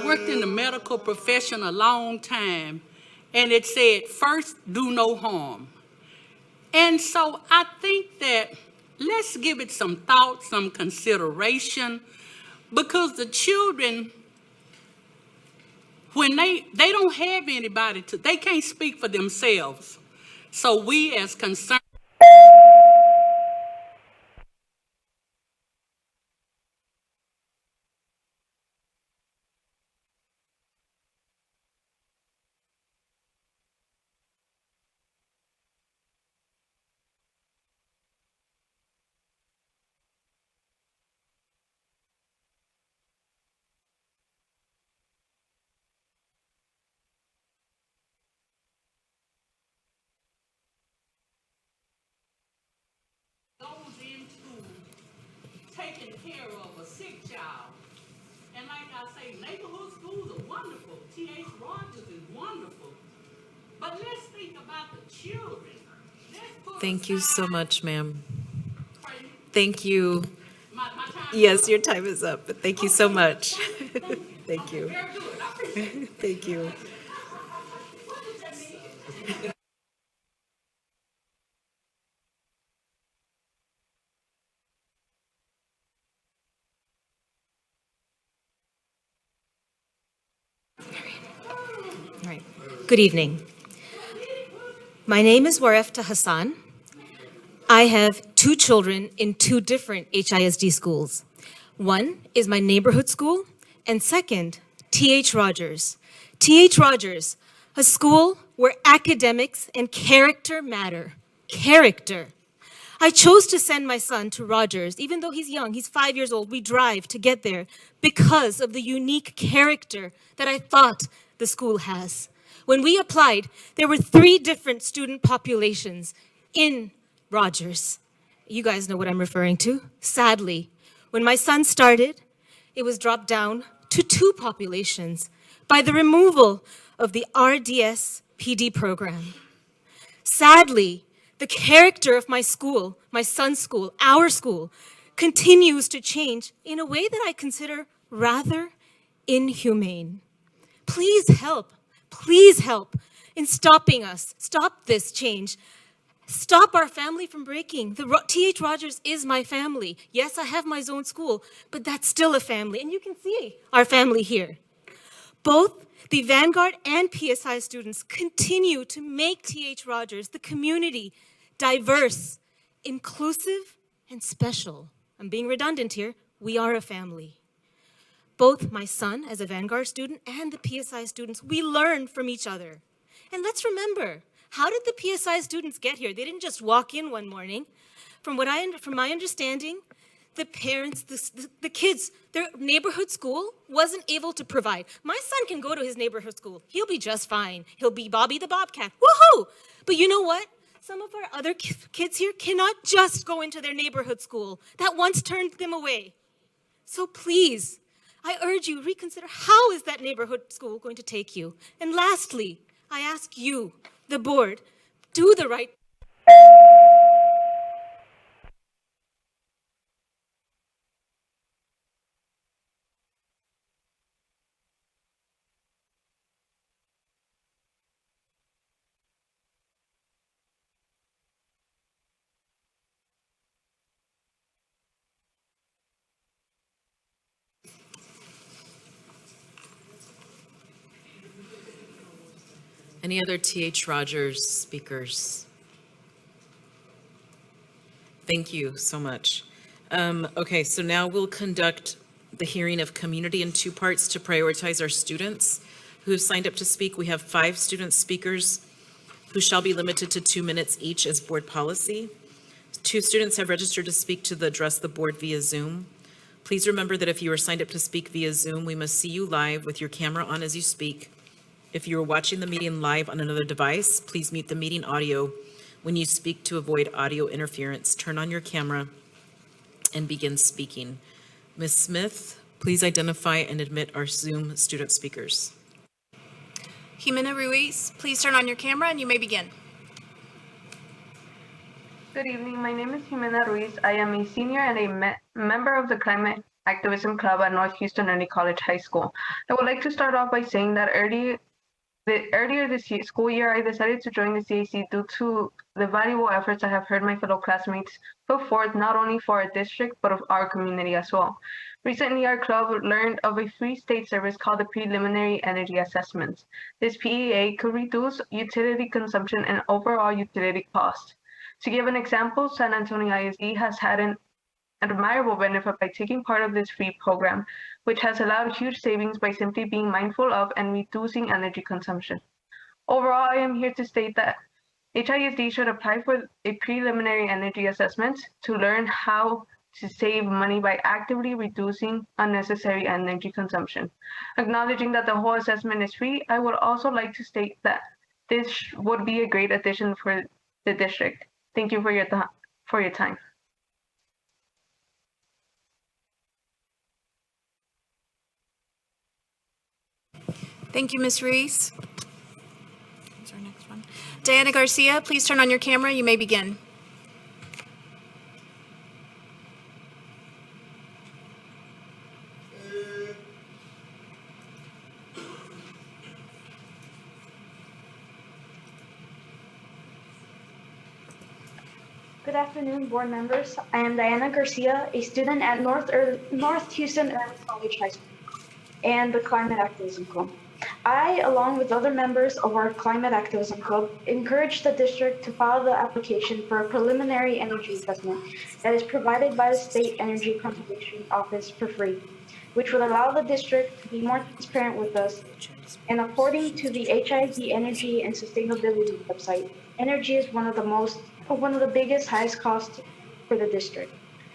worked in the medical profession a long time, and it said, first, do no harm. And so I think that let's give it some thought, some consideration, because the children, when they don't have anybody they can't speak for themselves. So we as concerned taking care of a sick child. And like I say, neighborhood schools are wonderful. T.H. Rogers is wonderful. But let's think about the children. Thank you so much, ma'am. Thank you. Yes, your time is up, but thank you so much. Thank you. Thank you. All right. Good evening. My name is Warefta Hassan. I have 2 children in 2 different HISD schools. One is my neighborhood school, and second, T.H. Rogers. T.H. Rogers, a school where academics and character matter. Character. I chose to send my son to Rogers, even though he's young, he's 5 years old. We drive to get there because of the unique character that I thought the school has. When we applied, there were 3 different student populations in Rogers. You guys know what I'm referring to. Sadly, when my son started, it was dropped down to 2 populations by the removal of the RDS PD program. Sadly, the character of my school, my son's school, our school, continues to change in a way that I consider rather inhumane. Please help in stopping us. Stop this change. Stop our family from breaking. T.H. Rogers is my family. Yes, I have my own school, but that's still a family. And you can see our family here. Both the Vanguard and PSI students continue to make T.H. Rogers, the community, diverse, inclusive, and special. I'm being redundant here. We are a family. Both my son as a Vanguard student and the PSI students, we learn from each other. And let's remember, how did the PSI students get here? They didn't just walk in one morning. From my understanding, the parents, the kids, their neighborhood school wasn't able to provide. My son can go to his neighborhood school. He'll be just fine. He'll be Bobby the Bobcat. Woohoo! But you know what? Some of our other kids here cannot just go into their neighborhood school. That once turned them away. So please, I urge you, reconsider, how is that neighborhood school going to take you? And lastly, I ask you, the board, do the right. Any other T.H. Rogers speakers? Thank you so much. Okay, so now we'll conduct the hearing of community in 2 parts to prioritize our students who have signed up to speak. We have 5 student speakers who shall be limited to 2 minutes each as board policy. 2 students have registered to speak to address the board via Zoom. Please remember that if you are signed up to speak via Zoom, we must see you live with your camera on as you speak. If you are watching the meeting live on another device, please mute the meeting audio when you speak to avoid audio interference. Turn on your camera and begin speaking. Ms. Smith, please identify and admit our Zoom student speakers. Jimena Ruiz, please turn on your camera and you may begin. Good evening. My name is Jimena Ruiz. I am a senior and a member of the Climate Activism Club at North Houston Early College High School. I would like to start off by saying that earlier this school year, I decided to join the CAC due to the valuable efforts I have heard my fellow classmates put forth, not only for our district, but of our community as well. Recently, our club learned of a free state service called the Preliminary Energy Assessments. This PEA could reduce utility consumption and overall utility cost. To give an example, San Antonio ISD has had an admirable benefit by taking part of this free program, which has allowed huge savings by simply being mindful of and reducing energy consumption. Overall, I am here to state that HISD should apply for a preliminary energy assessment to learn how to save money by actively reducing unnecessary energy consumption. Acknowledging that the whole assessment is free, I would also like to state that this would be a great addition for the district. Thank you for your time. Thank you, Ms. Reese. Who's our next one? Diana Garcia, please turn on your camera. You may begin. Good afternoon, board members. I am Diana Garcia, a student at North Houston Urban College High School and the Climate Activism Club. I, along with other members of our Climate Activism Club, encourage the district to file the application for a preliminary energy assessment that is provided by the State Energy Conservation Office for free, which would allow the district to be more transparent with us. And according to the HISD Energy and Sustainability website, energy is one of the biggest highest costs for the district.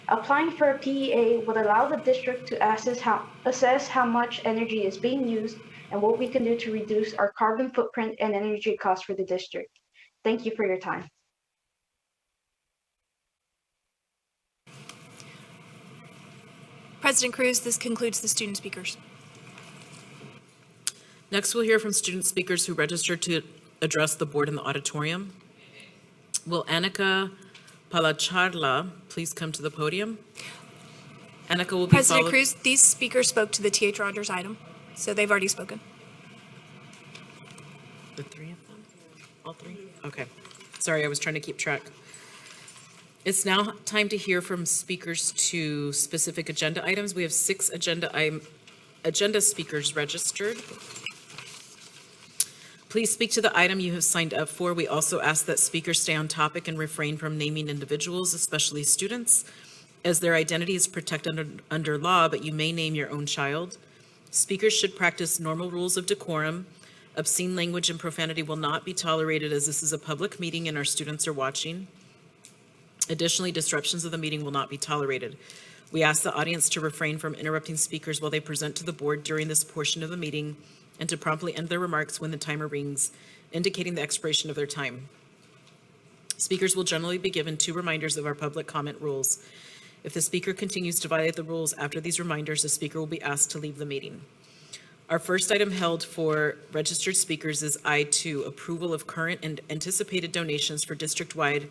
Applying for a PEA would allow the district to assess how much energy is being used and what we can do to reduce our carbon footprint and energy costs for the district. Thank you for your time. President Cruz, this concludes the student speakers. Next, we'll hear from student speakers who registered to address the board in the auditorium. Will Annika Palacharla please come to the podium? Annika will be President followed. Cruz, these speakers spoke to the T.H. Rogers item, so they've already spoken. The three of them? All three? Okay. Sorry, I was trying to keep track. It's now time to hear from speakers to specific agenda items. We have 6 agenda speakers registered. Please speak to the item you have signed up for. We also ask that speakers stay on topic and refrain from naming individuals, especially students, as their identity is protected under law, but you may name your own child. Speakers should practice normal rules of decorum. Obscene language and profanity will not be tolerated as this is a public meeting and our students are watching. Additionally, disruptions of the meeting will not be tolerated. We ask the audience to refrain from interrupting speakers while they present to the board during this portion of the meeting and to promptly end their remarks when the timer rings, indicating the expiration of their time. Speakers will generally be given 2 reminders of our public comment rules. If the speaker continues to violate the rules after these reminders, the speaker will be asked to leave the meeting. Our first item held for registered speakers is I2, approval of current and anticipated donations for district-wide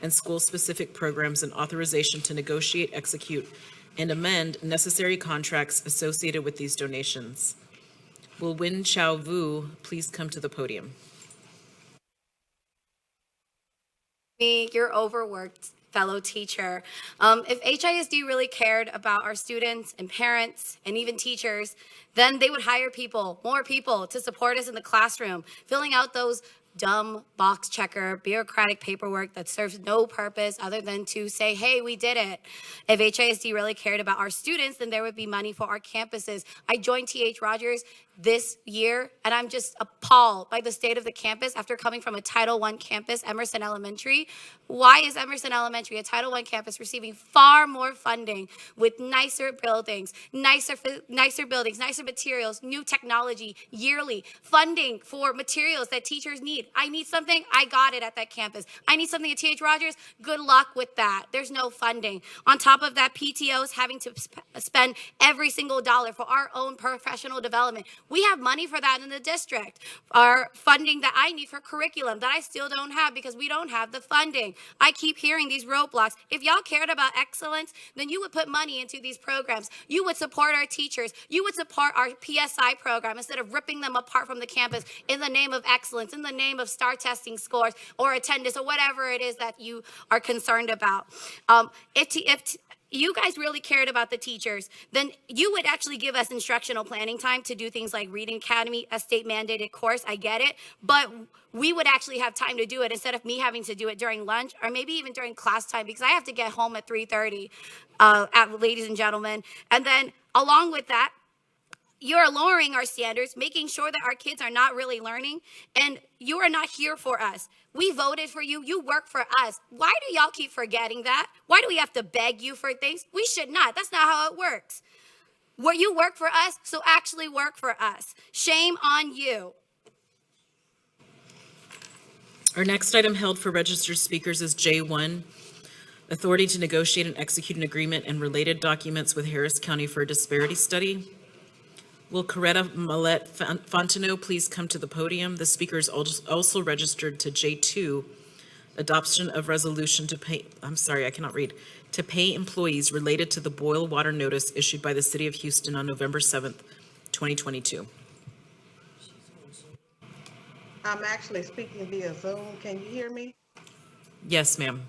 and school-specific programs and authorization to negotiate, execute, and amend necessary contracts associated with these donations. Will Win Chao Vu please come to the podium? Your overworked fellow teacher. If HISD really cared about our students and parents and even teachers, then they would hire people, more people, to support us in the classroom, filling out those dumb box checker, bureaucratic paperwork that serves no purpose other than to say, hey, we did it. If HISD really cared about our students, then there would be money for our campuses. I joined T.H. Rogers this year, and I'm just appalled by the state of the campus after coming from a Title I campus, Emerson Elementary. Why is Emerson Elementary, a Title I campus, receiving far more funding with nicer buildings, nicer buildings, nicer materials, new technology, yearly funding for materials that teachers need? I need something, I got it at that campus. I need something at T.H. Rogers, good luck with that. There's no funding. On top of that, PTOs having to spend every single dollar for our own professional development. We have money for that in the district. Our funding that I need for curriculum that I still don't have because we don't have the funding. I keep hearing these roadblocks. If y'all cared about excellence, then you would put money into these programs. You would support our teachers. You would support our PSI program instead of ripping them apart from the campus in the name of excellence, in the name of star testing scores or attendance or whatever it is that you are concerned about. If you guys really cared about the teachers, then you would actually give us instructional planning time to do things like Reading Academy, a state mandated course. I get it, but we would actually have time to do it instead of me having to do it during lunch or maybe even during class time because I have to get home at 3:30, ladies and gentlemen. And then along with that, you're lowering our standards, making sure that our kids are not really learning, and you are not here for us. We voted for you. You work for us. Why do y'all keep forgetting that? Why do we have to beg you for things? We should not. That's not how it works. Where you work for us, so actually work for us. Shame on you. Our next item held for registered speakers is J1, authority to negotiate and execute an agreement and related documents with Harris County for a disparity study. Will Coretta Malette Fontenot please come to the podium? The speaker is also registered to J2, adoption of resolution to pay, I'm sorry, I cannot read, to pay employees related to the boil water notice issued by the City of Houston on November 7th, 2022. I'm actually speaking via Zoom. Can you hear me? Yes, ma'am.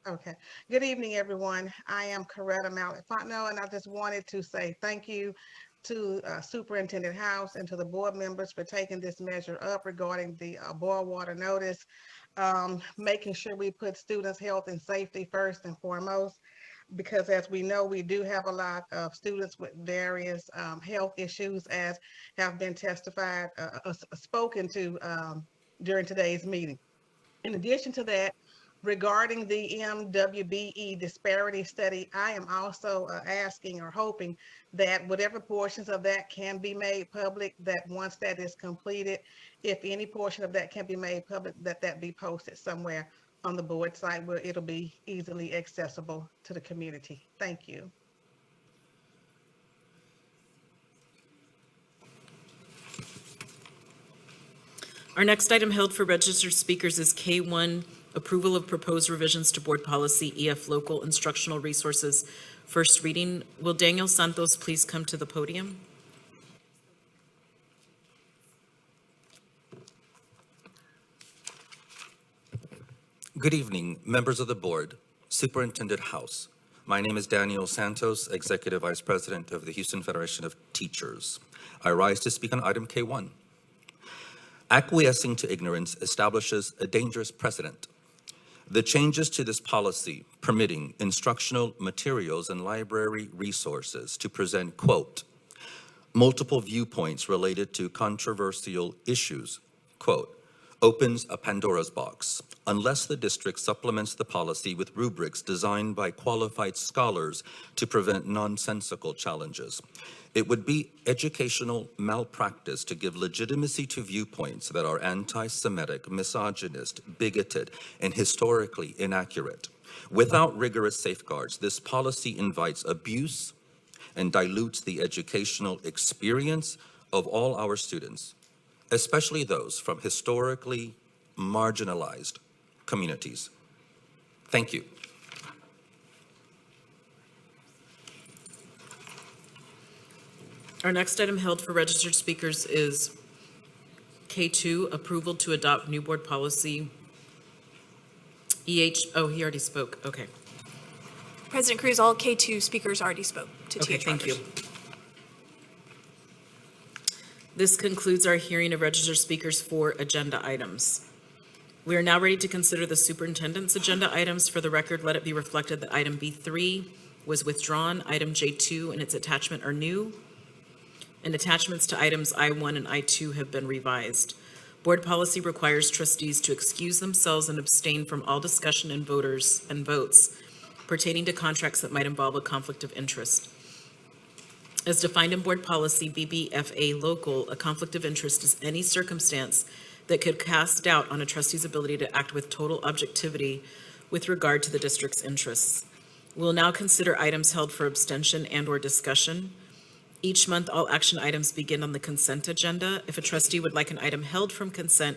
Okay. Good evening, everyone. I am Coretta Mallet Fontenot, and I just wanted to say thank you to Superintendent House and to the board members for taking this measure up regarding the boil water notice, making sure we put students' health and safety first and foremost, because as we know, we do have a lot of students with various health issues, as have been testified, spoken to during today's meeting. In addition to that, regarding the MWBE disparity study, I am also asking or hoping that whatever portions of that can be made public, that once that is completed, if any portion of that can be made public, that be posted somewhere on the board site where it'll be easily accessible to the community. Thank you. Our next item held for registered speakers is K1, approval of proposed revisions to board policy EF local instructional resources, first reading. Will Daniel Santos please come to the podium? Good evening, members of the board, Superintendent House. My name is Daniel Santos, Executive Vice President of the Houston Federation of Teachers. I rise to speak on item K1. Acquiescing to ignorance establishes a dangerous precedent. The changes to this policy permitting instructional materials and library resources to present, quote, multiple viewpoints related to controversial issues, quote, opens a Pandora's box unless the district supplements the policy with rubrics designed by qualified scholars to prevent nonsensical challenges. It would be educational malpractice to give legitimacy to viewpoints that are anti-Semitic, misogynist, bigoted, and historically inaccurate. Without rigorous safeguards, this policy invites abuse and dilutes the educational experience of all our students, especially those from historically marginalized communities. Thank you. Our next item held for registered speakers is K2, approval to adopt new board policy oh, he already spoke, okay. President Cruz, all K2 speakers already spoke to Okay, TH thank you. Rogers. This concludes our hearing of registered speakers for agenda items. We are now ready to consider the superintendent's agenda items. For the record, let it be reflected that item B3 was withdrawn. Item J2 and its attachment are new, and attachments to items I1 and I2 have been revised. Board policy requires trustees to excuse themselves and abstain from all discussion and votes pertaining to contracts that might involve a conflict of interest. As defined in board policy BBFA local, a conflict of interest is any circumstance that could cast doubt on a trustee's ability to act with total objectivity with regard to the district's interests. We'll now consider items held for abstention and/or discussion. Each month, all action items begin on the consent agenda. If a trustee would like an item held from consent,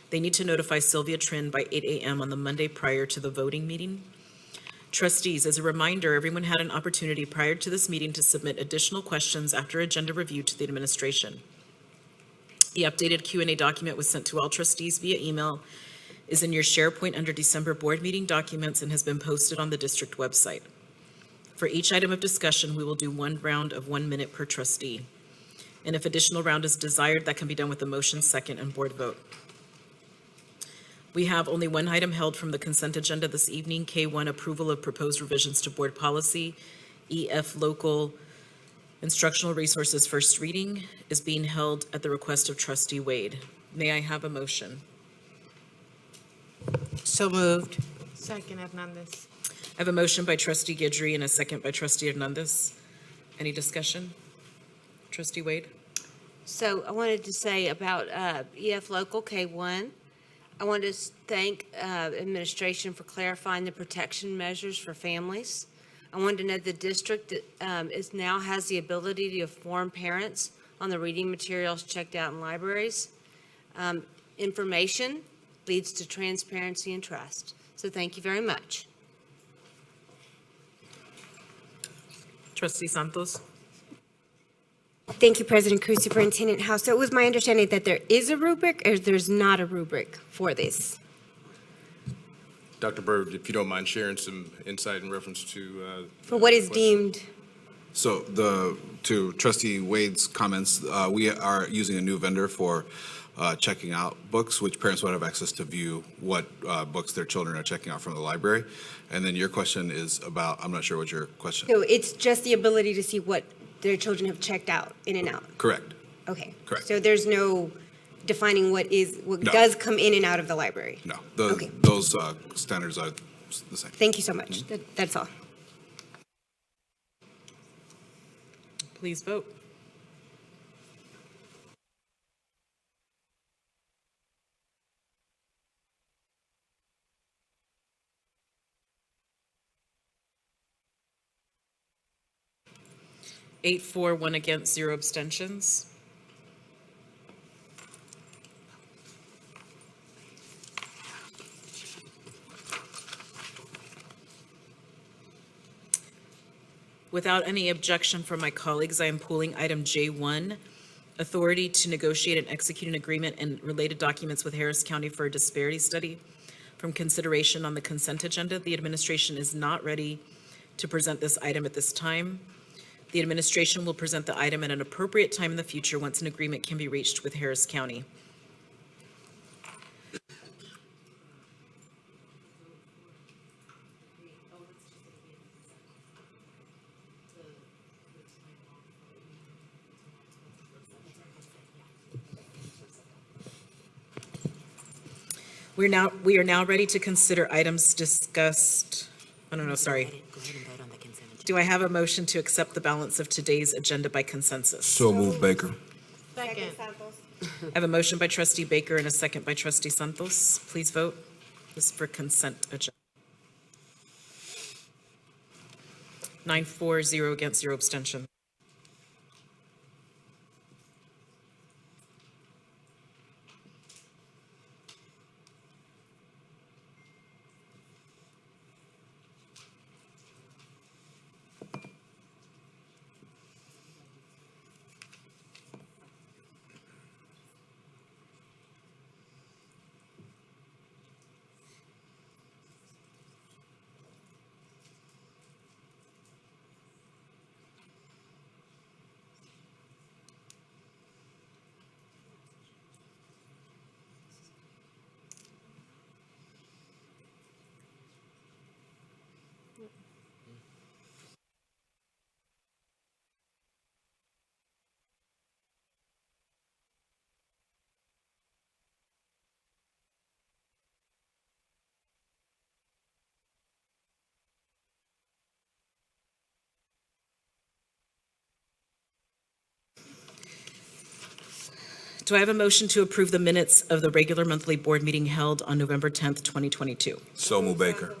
they need to notify Sylvia Trin by 8 a.m. on the Monday prior to the voting meeting. Trustees, as a reminder, everyone had an opportunity prior to this meeting to submit additional questions after agenda review to the administration. The updated Q&A document was sent to all trustees via email, is in your SharePoint under December board meeting documents, and has been posted on the district website. For each item of discussion, we will do one round of 1 minute per trustee. And if additional round is desired, that can be done with a motion, second, and board vote. We have only one item held from the consent agenda this evening, K1, approval of proposed revisions to board policy. EF local instructional resources first reading is being held at the request of trustee Wade. May I have a motion? So moved. Second, Hernandez. I have a motion by trustee Guidry and a second by trustee Hernandez. Any discussion? Trustee Wade? So I wanted to say about EF Local K1, I want to thank administration for clarifying the protection measures for families. I wanted to know the district now has the ability to inform parents on the reading materials checked out in libraries. Information leads to transparency and trust. So thank you very much. Trustee Santos. Thank you, President Cruz, Superintendent House. So it was my understanding that there is a rubric or there's not a rubric for this? Dr. Byrd, if you don't mind sharing some insight in reference to. For what is deemed? So to Trustee Wade's comments, we are using a new vendor for checking out books, which parents would have access to view what books their children are checking out from the library. And then your question is about, I'm not sure what your question. So it's just the ability to see what their children have checked out in and out? Correct. Okay. Correct. So there's no defining what No. does come in and out of the library? No, Okay. those standards are the same. Thank you so much. That's all. Please vote. Eight, for, 1 against, 0 abstentions. Without any objection from my colleagues, I am pulling item J1, authority to negotiate and execute an agreement and related documents with Harris County for a disparity study from consideration on the consent agenda. The administration is not ready to present this item at this time. The administration will present the item at an appropriate time in the future once an agreement can be reached with Harris County. We are now ready to consider items discussed. Sorry. Do I have a motion to accept the balance of today's agenda by consensus? So moved, Baker. Second. I have a motion by Trustee Baker and a second by Trustee Santos. Please vote. This is for consent agenda. 9, for, 0 against, 0 abstention. Do I have a motion to approve the minutes of the regular monthly board meeting held on November 10th, 2022? So moved, Baker.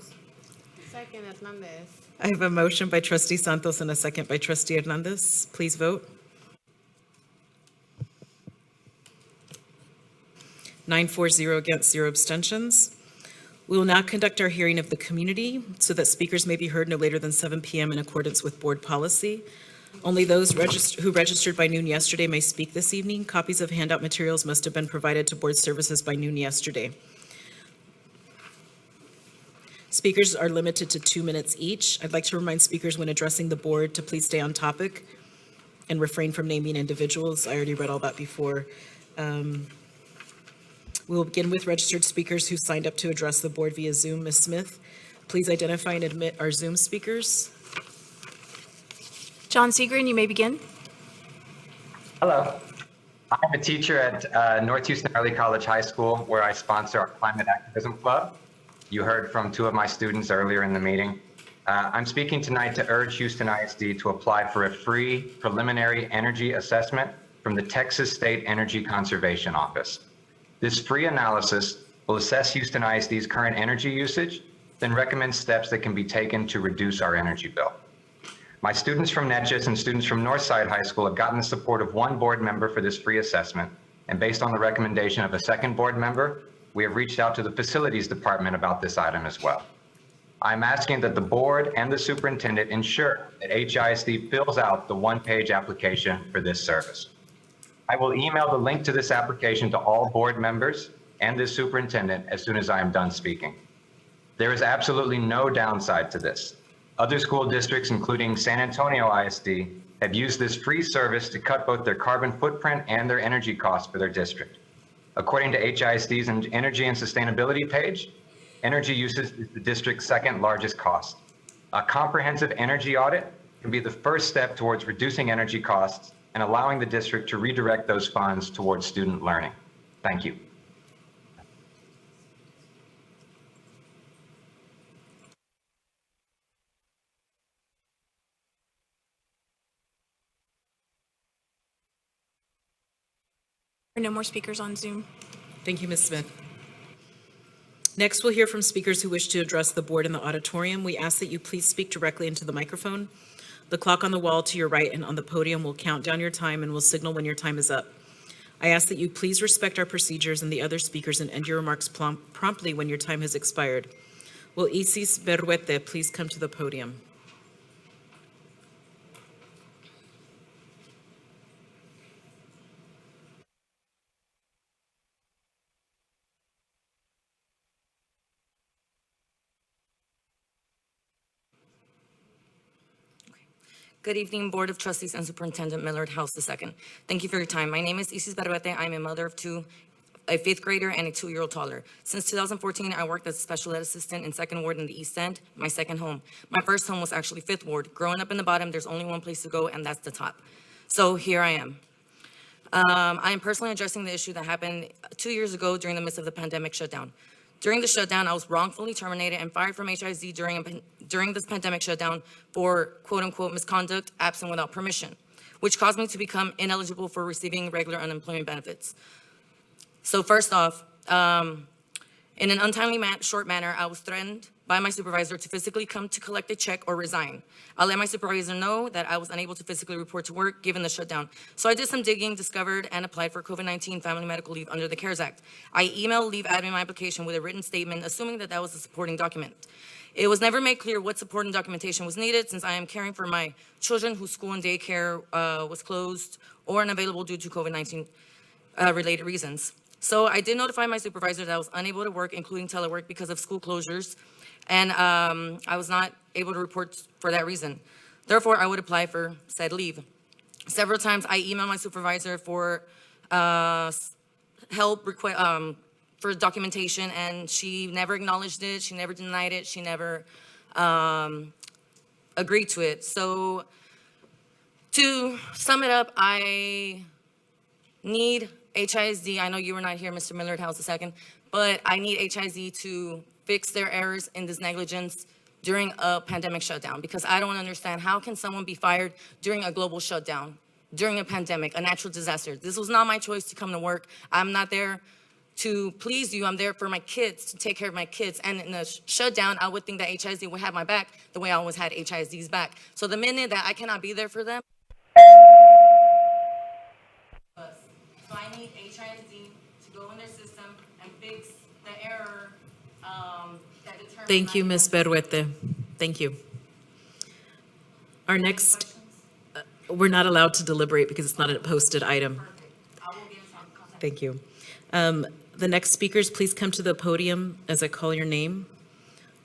Second, Hernandez. I have a motion by Trustee Santos and a second by Trustee Hernandez. Please vote. 9, for, 0 against, 0 abstentions. We will now conduct our hearing of the community so that speakers may be heard no later than 7 p.m. in accordance with board policy. Only those who registered by noon yesterday may speak this evening. Copies of handout materials must have been provided to board services by noon yesterday. Speakers are limited to 2 minutes each. I'd like to remind speakers when addressing the board to please stay on topic and refrain from naming individuals. I already read all that before. We will begin with registered speakers who signed up to address the board via Zoom. Ms. Smith, please identify and admit our Zoom speakers. John Seagren, you may begin. Hello. I'm a teacher at North Houston Early College High School, where I sponsor our Climate Activism Club. You heard from 2 of my students earlier in the meeting. I'm speaking tonight to urge Houston ISD to apply for a free preliminary energy assessment from the Texas State Energy Conservation Office. This free analysis will assess Houston ISD's current energy usage, then recommend steps that can be taken to reduce our energy bill. My students from Netchus and students from Northside High School have gotten the support of one board member for this free assessment. And based on the recommendation of a second board member, we have reached out to the facilities department about this item as well. I'm asking that the board and the superintendent ensure that HISD fills out the one-page application for this service. I will email the link to this application to all board members and the superintendent as soon as I am done speaking. There is absolutely no downside to this. Other school districts, including San Antonio ISD, have used this free service to cut both their carbon footprint and their energy costs for their district. According to HISD's Energy and Sustainability page, energy usage is the district's second largest cost. A comprehensive energy audit can be the first step towards reducing energy costs and allowing the district to redirect those funds towards student learning. Thank you. No more speakers on Zoom. Thank you, Ms. Smith. Next, we'll hear from speakers who wish to address the board in the auditorium. We ask that you please speak directly into the microphone. The clock on the wall to your right and on the podium will count down your time and will signal when your time is up. I ask that you please respect our procedures and the other speakers and end your remarks promptly when your time has expired. Will Isis Berruete please come to the podium? Good evening, Board of Trustees and Superintendent Millard House II. Thank you for your time. My name is Isis Berruete. I'm a mother of two, a fifth grader and a 2-year-old toddler. Since 2014, I worked as a special ed assistant in Second Ward in the East End, my second home. My first home was actually Fifth Ward. Growing up in the bottom, there's only one place to go, and that's the top. So here I am. I am personally addressing the issue that happened 2 years ago during the midst of the pandemic shutdown. During the shutdown, I was wrongfully terminated and fired from HISD during this pandemic shutdown for quote-unquote misconduct absent without permission, which caused me to become ineligible for receiving regular unemployment benefits. So first off, in an untimely short manner, I was threatened by my supervisor to physically come to collect a check or resign. I let my supervisor know that I was unable to physically report to work given the shutdown. So I did some digging, discovered, and applied for COVID-19 family medical leave under the CARES Act. I emailed leave admin my application with a written statement, assuming that that was a supporting document. It was never made clear what supporting documentation was needed since I am caring for my children whose school and daycare was closed or unavailable due to COVID-19 related reasons. So I did notify my supervisor that I was unable to work, including telework, because of school closures, and I was not able to report for that reason. Therefore, I would apply for said leave. Several times I emailed my supervisor for help for documentation, and she never acknowledged it, she never denied it, she never agreed to it. So to sum it up, I need HISD, I know you were not here, Mr. Millard House II, but I need HISD to fix their errors in this negligence during a pandemic shutdown, because I don't understand how can someone be fired during a global shutdown, during a pandemic, a natural disaster. This was not my choice to come to work. I'm not there to please you. I'm there for my kids, to take care of my kids. And in a shutdown, I would think that HISD would have my back the way I always had HISD's back. So the minute that I cannot be there for them, so I need HISD to go in their system and fix the error that determined. Thank you, Ms. Berruete. Thank you. Our next, we're not allowed to deliberate because it's not a posted item. Thank you. The next speakers, please come to the podium as I call your name.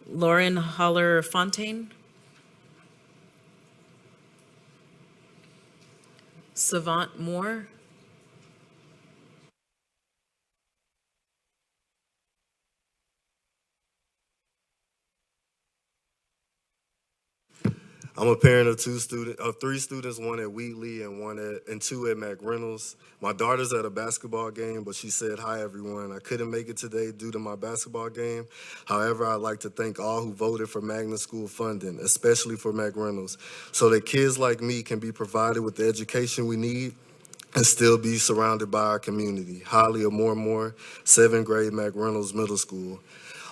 Lauren Holler-Fontaine. Savant Moore. I'm a parent of three students, one at Wheatley and two at McReynolds. My daughter's at a basketball game, but she said, "Hi, everyone. I couldn't make it today due to my basketball game. However, I'd like to thank all who voted for magnet school funding, especially for McReynolds, so that kids like me can be provided with the education we need and still be surrounded by our community. Holly Moore, 7th grade McReynolds Middle School."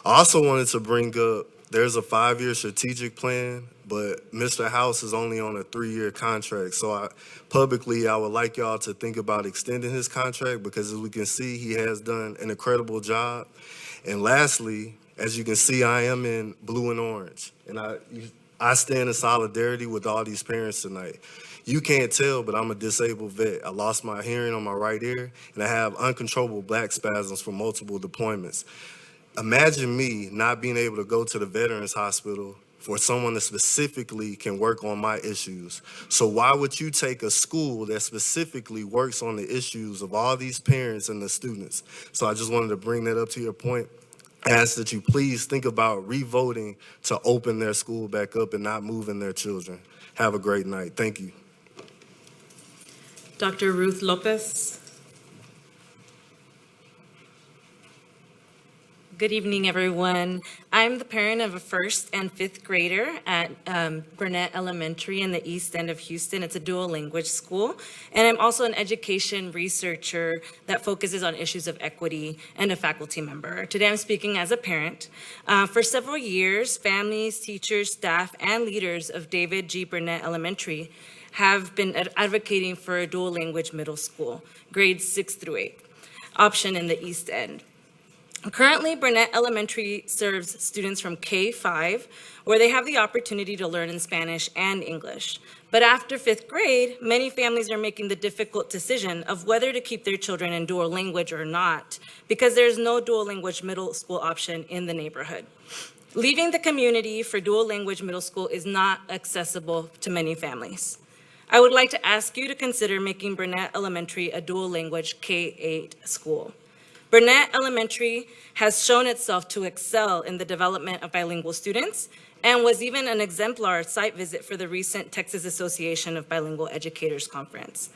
I also wanted to bring up there's a 5-year strategic plan, but Mr. House is only on a 3-year contract. So I would like y'all to think about extending his contract because as we can see, he has done an incredible job. And lastly, as you can see, I am in blue and orange. And I stand in solidarity with all these parents tonight. You can't tell, but I'm a disabled vet. I lost my hearing on my right ear, and I have uncontrollable back spasms from multiple deployments. Imagine me not being able to go to the Veterans Hospital for someone that specifically can work on my issues. So why would you take a school that specifically works on the issues of all these parents and the students? So I just wanted to bring that up to your point. Ask that you please think about revoting to open their school back up and not moving their children. Have a great night. Thank you. Dr. Ruth Lopez. Good evening, everyone. I'm the parent of a 1st and 5th grader at Burnett Elementary in the East End of Houston. It's a dual language school. And I'm also an education researcher that focuses on issues of equity and a faculty member. Today, I'm speaking as a parent. For several years, families, teachers, staff, and leaders of David G. Burnett Elementary have been advocating for a dual language middle school, grades 6 through 8, option in the East End. Currently, Burnett Elementary serves students from K-5, where they have the opportunity to learn in Spanish and English. But after 5th grade, many families are making the difficult decision of whether to keep their children in dual language or not, because there's no dual language middle school option in the neighborhood. Leaving the community for dual language middle school is not accessible to many families. I would like to ask you to consider making Burnett Elementary a dual language K-8 school. Burnett Elementary has shown itself to excel in the development of bilingual students and was even an exemplar site visit for the recent Texas Association of Bilingual Educators Conference.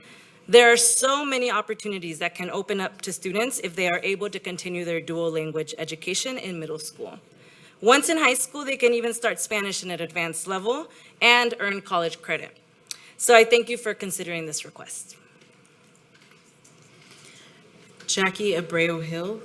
There are so many opportunities that can open up to students if they are able to continue their dual language education in middle school. Once in high school, they can even start Spanish in an advanced level and earn college credit. So I thank you for considering this request. Jackie Abreu Hill.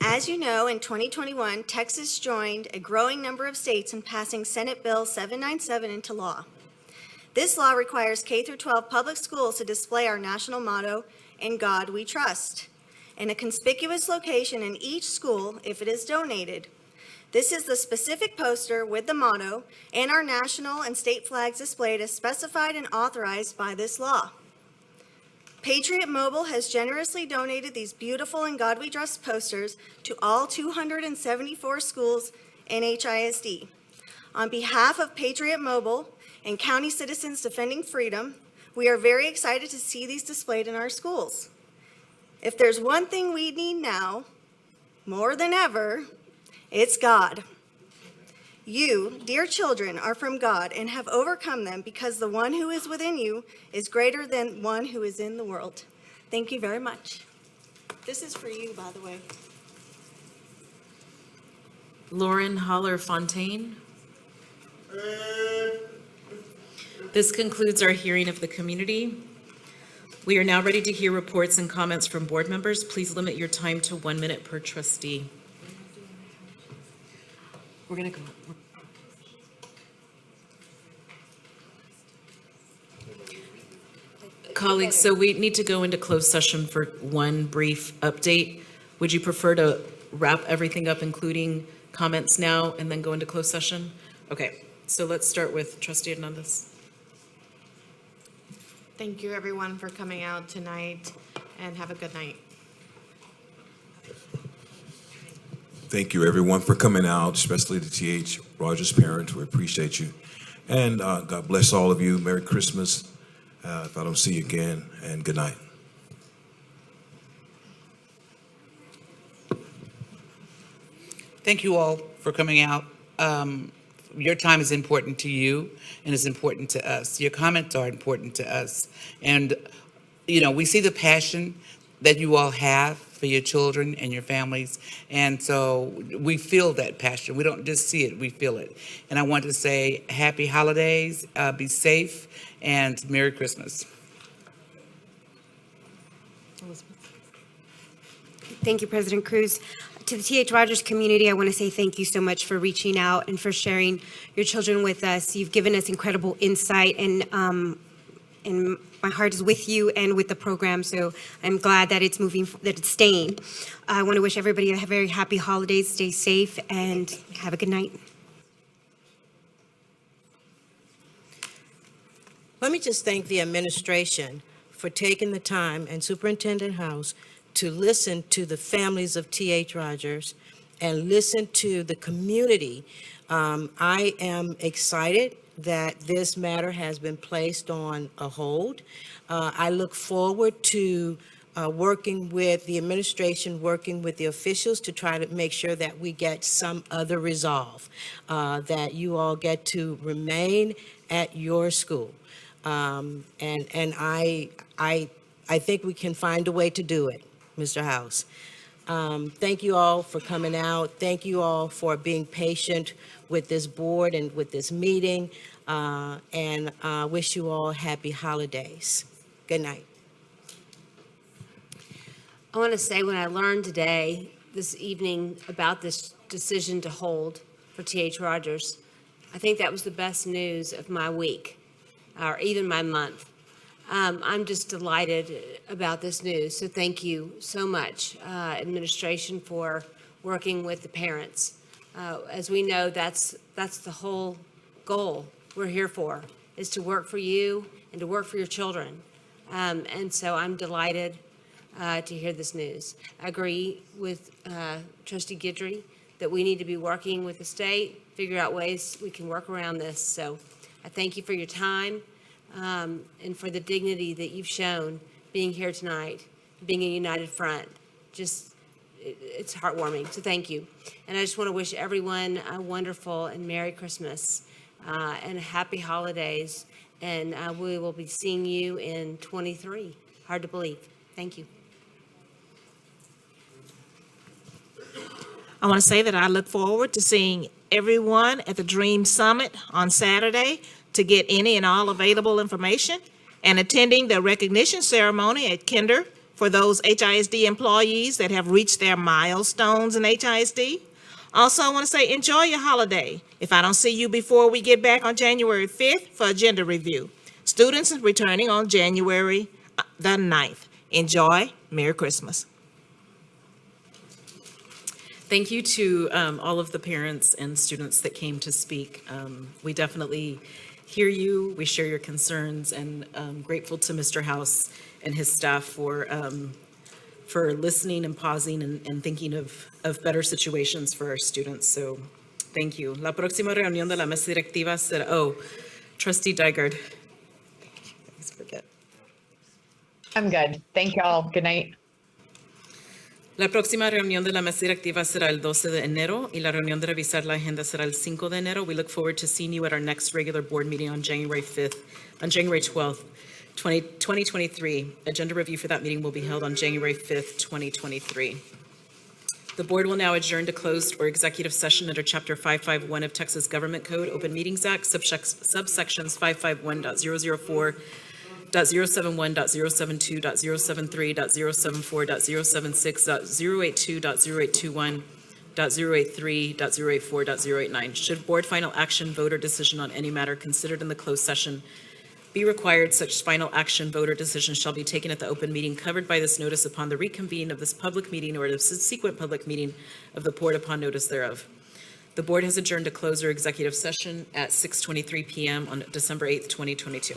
As you know, in 2021, Texas joined a growing number of states in passing Senate Bill 797 into law. This law requires K-12 public schools to display our national motto, "In God We Trust," in a conspicuous location in each school if it is donated. This is the specific poster with the motto and our national and state flags displayed as specified and authorized by this law. Patriot Mobile has generously donated these beautiful "In God We Trust" posters to all 274 schools in HISD. On behalf of Patriot Mobile and County Citizens Defending Freedom, we are very excited to see these displayed in our schools. If there's one thing we need now, more than ever, it's God. You, dear children, are from God and have overcome them because the one who is within you is greater than one who is in the world. Thank you very much. This is for you, by the way. Lauren Holler Fontaine. This concludes our hearing of the community. We are now ready to hear reports and comments from board members. Please limit your time to 1 minute per trustee. We're going to go. Colleagues, so we need to go into closed session for one brief update. Would you prefer to wrap everything up, including comments now, and then go into closed session? Okay, so let's start with Trustee Hernandez. Thank you, everyone, for coming out tonight, and have a good night. Thank you, everyone, for coming out, especially the T.H. Rogers parents. We appreciate you. And God bless all of you. Merry Christmas. If I don't see you again, and good night. Thank you all for coming out. Your time is important to you and is important to us. Your comments are important to us. And, you know, we see the passion that you all have for your children and your families. And so we feel that passion. We don't just see it, we feel it. And I want to say happy holidays, be safe, and Merry Christmas. Elizabeth. Thank you, President Cruz. To the T.H. Rogers community, I want to say thank you so much for reaching out and for sharing your children with us. You've given us incredible insight, and my heart is with you and with the program, so I'm glad that it's moving, that it's staying. I want to wish everybody a very happy holidays, stay safe, and have a good night. Let me just thank the administration for taking the time, and Superintendent House, to listen to the families of T.H. Rogers and listen to the community. I am excited that this matter has been placed on a hold. I look forward to working with the administration, working with the officials to try to make sure that we get some other resolve, that you all get to remain at your school. And I think we can find a way to do it, Mr. House. Thank you all for coming out. Thank you all for being patient with this board and with this meeting. And wish you all happy holidays. Good night. I want to say when I learned today, this evening, about this decision to hold for T.H. Rogers, I think that was the best news of my week, or even my month. I'm just delighted about this news, so thank you so much, administration, for working with the parents. As we know, that's the whole goal we're here for, is to work for you and to work for your children. And so I'm delighted to hear this news. I agree with Trustee Guidry that we need to be working with the state, figure out ways we can work around this. So I thank you for your time and for the dignity that you've shown being here tonight, being a united front. Just, it's heartwarming, so thank you. And I just want to wish everyone a wonderful and Merry Christmas and happy holidays. And we will be seeing you in 23. Hard to believe. Thank you. I want to say that I look forward to seeing everyone at the Dream Summit on Saturday to get any and all available information, and attending the recognition ceremony at Kinder for those HISD employees that have reached their milestones in HISD. Also, I want to say enjoy your holiday. If I don't see you before we get back on January 5th for agenda review. Students returning on January the 9th. Enjoy. Merry Christmas. Thank you to all of the parents and students that came to speak. We definitely hear you, we share your concerns, and grateful to Mr. House and his staff for listening and pausing and thinking of better situations for our students. So thank you. La próxima reunión de la mesa directiva será, Trustee Dygard. I always forget. I'm good. Thank you all. Good night. La próxima reunión de la mesa directiva será el 12 de enero y la reunión de revisar la agenda será el 5 de enero. We look forward to seeing you at our next regular board meeting on January 12th, 2023. Agenda review for that meeting will be held on January 5th, 2023. The board will now adjourn to closed or executive session under Chapter 551 of Texas Government Code, Open Meetings Act, subsections 551.004, .071, .072, .073, .074, .076, .082, .0821, .083, .084, .089. Should board final action, vote, or decision on any matter considered in the closed session be required, such final action, vote, or decision shall be taken at the open meeting covered by this notice upon the reconvening of this public meeting or the subsequent public meeting of the board upon notice thereof. The board has adjourned to close or executive session at 6:23 p.m. on December 8th, 2022.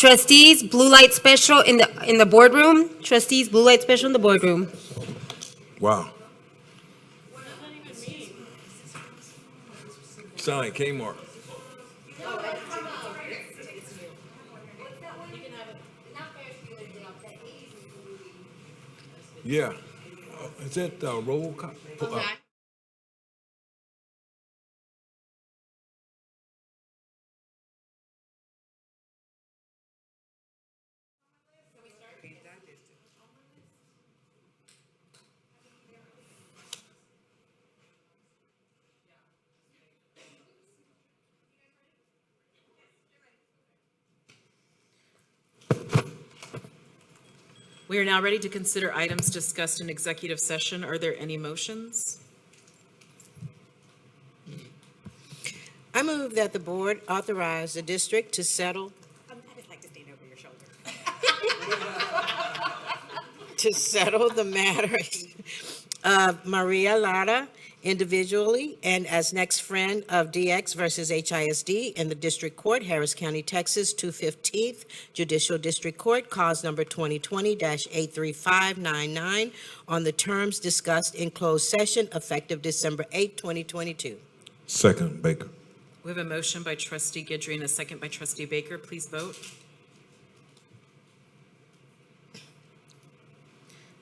Trustees, blue light special in the boardroom. Trustees, blue light special in the boardroom. Wow. Sound like Kmart. Yeah. Is that roll call? We are now ready to consider items discussed in executive session. Are there any motions? I move that the board authorize the district to settle. I just like to stand over your shoulder. To settle the matters of Maria Lara individually and as next friend of DX versus HISD in the District Court, Harris County, Texas, 215th Judicial District Court, cause number 2020-83599, on the terms discussed in closed session effective December 8, 2022. Second, Baker. We have a motion by trustee Guidry and a second by trustee Baker. Please vote.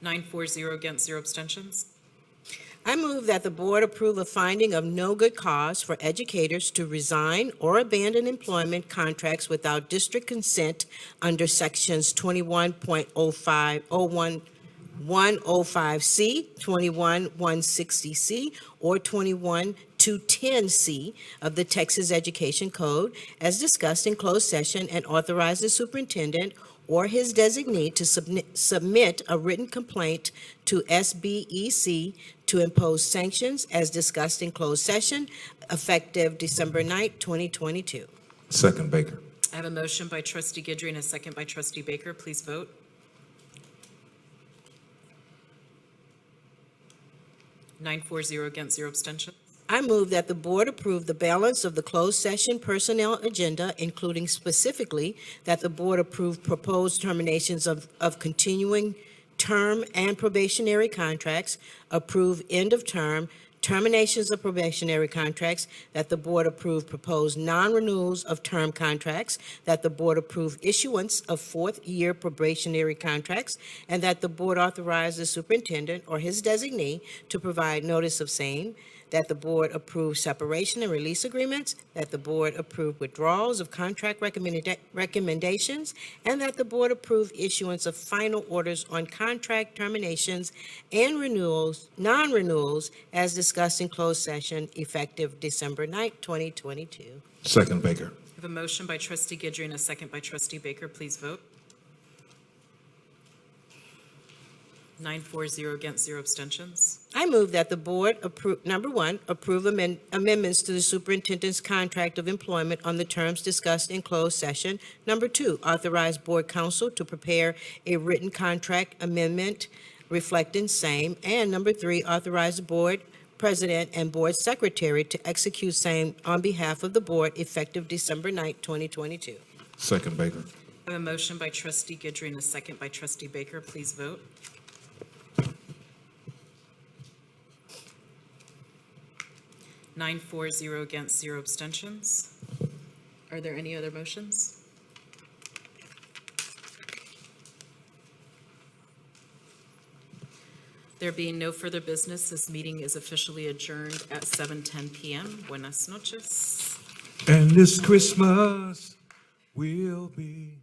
9-4-0 against, 0 abstentions. I move that the board approve a finding of no good cause for educators to resign or abandon employment contracts without district consent under sections 21.105C, 21.160C, or 21.210C of the Texas Education Code as discussed in closed session, and authorize the superintendent or his designee to submit a written complaint to SBEC to impose sanctions as discussed in closed session effective December 9, 2022. Second, Baker. I have a motion by trustee Guidry and a second by trustee Baker. Please vote. 9-4-0 against, 0 abstentions. I move that the board approve the balance of the closed session personnel agenda, including specifically that the board approve proposed terminations of continuing term and probationary contracts, approve end of term, terminations of probationary contracts, that the board approve proposed non-renewals of term contracts, that the board approve issuance of fourth-year probationary contracts, and that the board authorize the superintendent or his designee to provide notice of same, that the board approve separation and release agreements, that the board approve withdrawals of contract recommendations, and that the board approve issuance of final orders on contract terminations and renewals, non-renewals, as discussed in closed session effective December 9, 2022. Second, Baker. I have a motion by trustee Guidry and a second by trustee Baker. Please vote. 9-4-0 against, 0 abstentions. I move that the board approve, number one, approve amendments to the superintendent's contract of employment on the terms discussed in closed session. Number two, authorize board counsel to prepare a written contract amendment reflecting same. And number three, authorize the board president and board secretary to execute same on behalf of the board effective December 9, 2022. Second, Baker. I have a motion by trustee Guidry and a second by trustee Baker. Please vote. 9-4-0 against, 0 abstentions. Are there any other motions? There being no further business, this meeting is officially adjourned at 7:10 p.m. Buenas noches. And this Christmas will be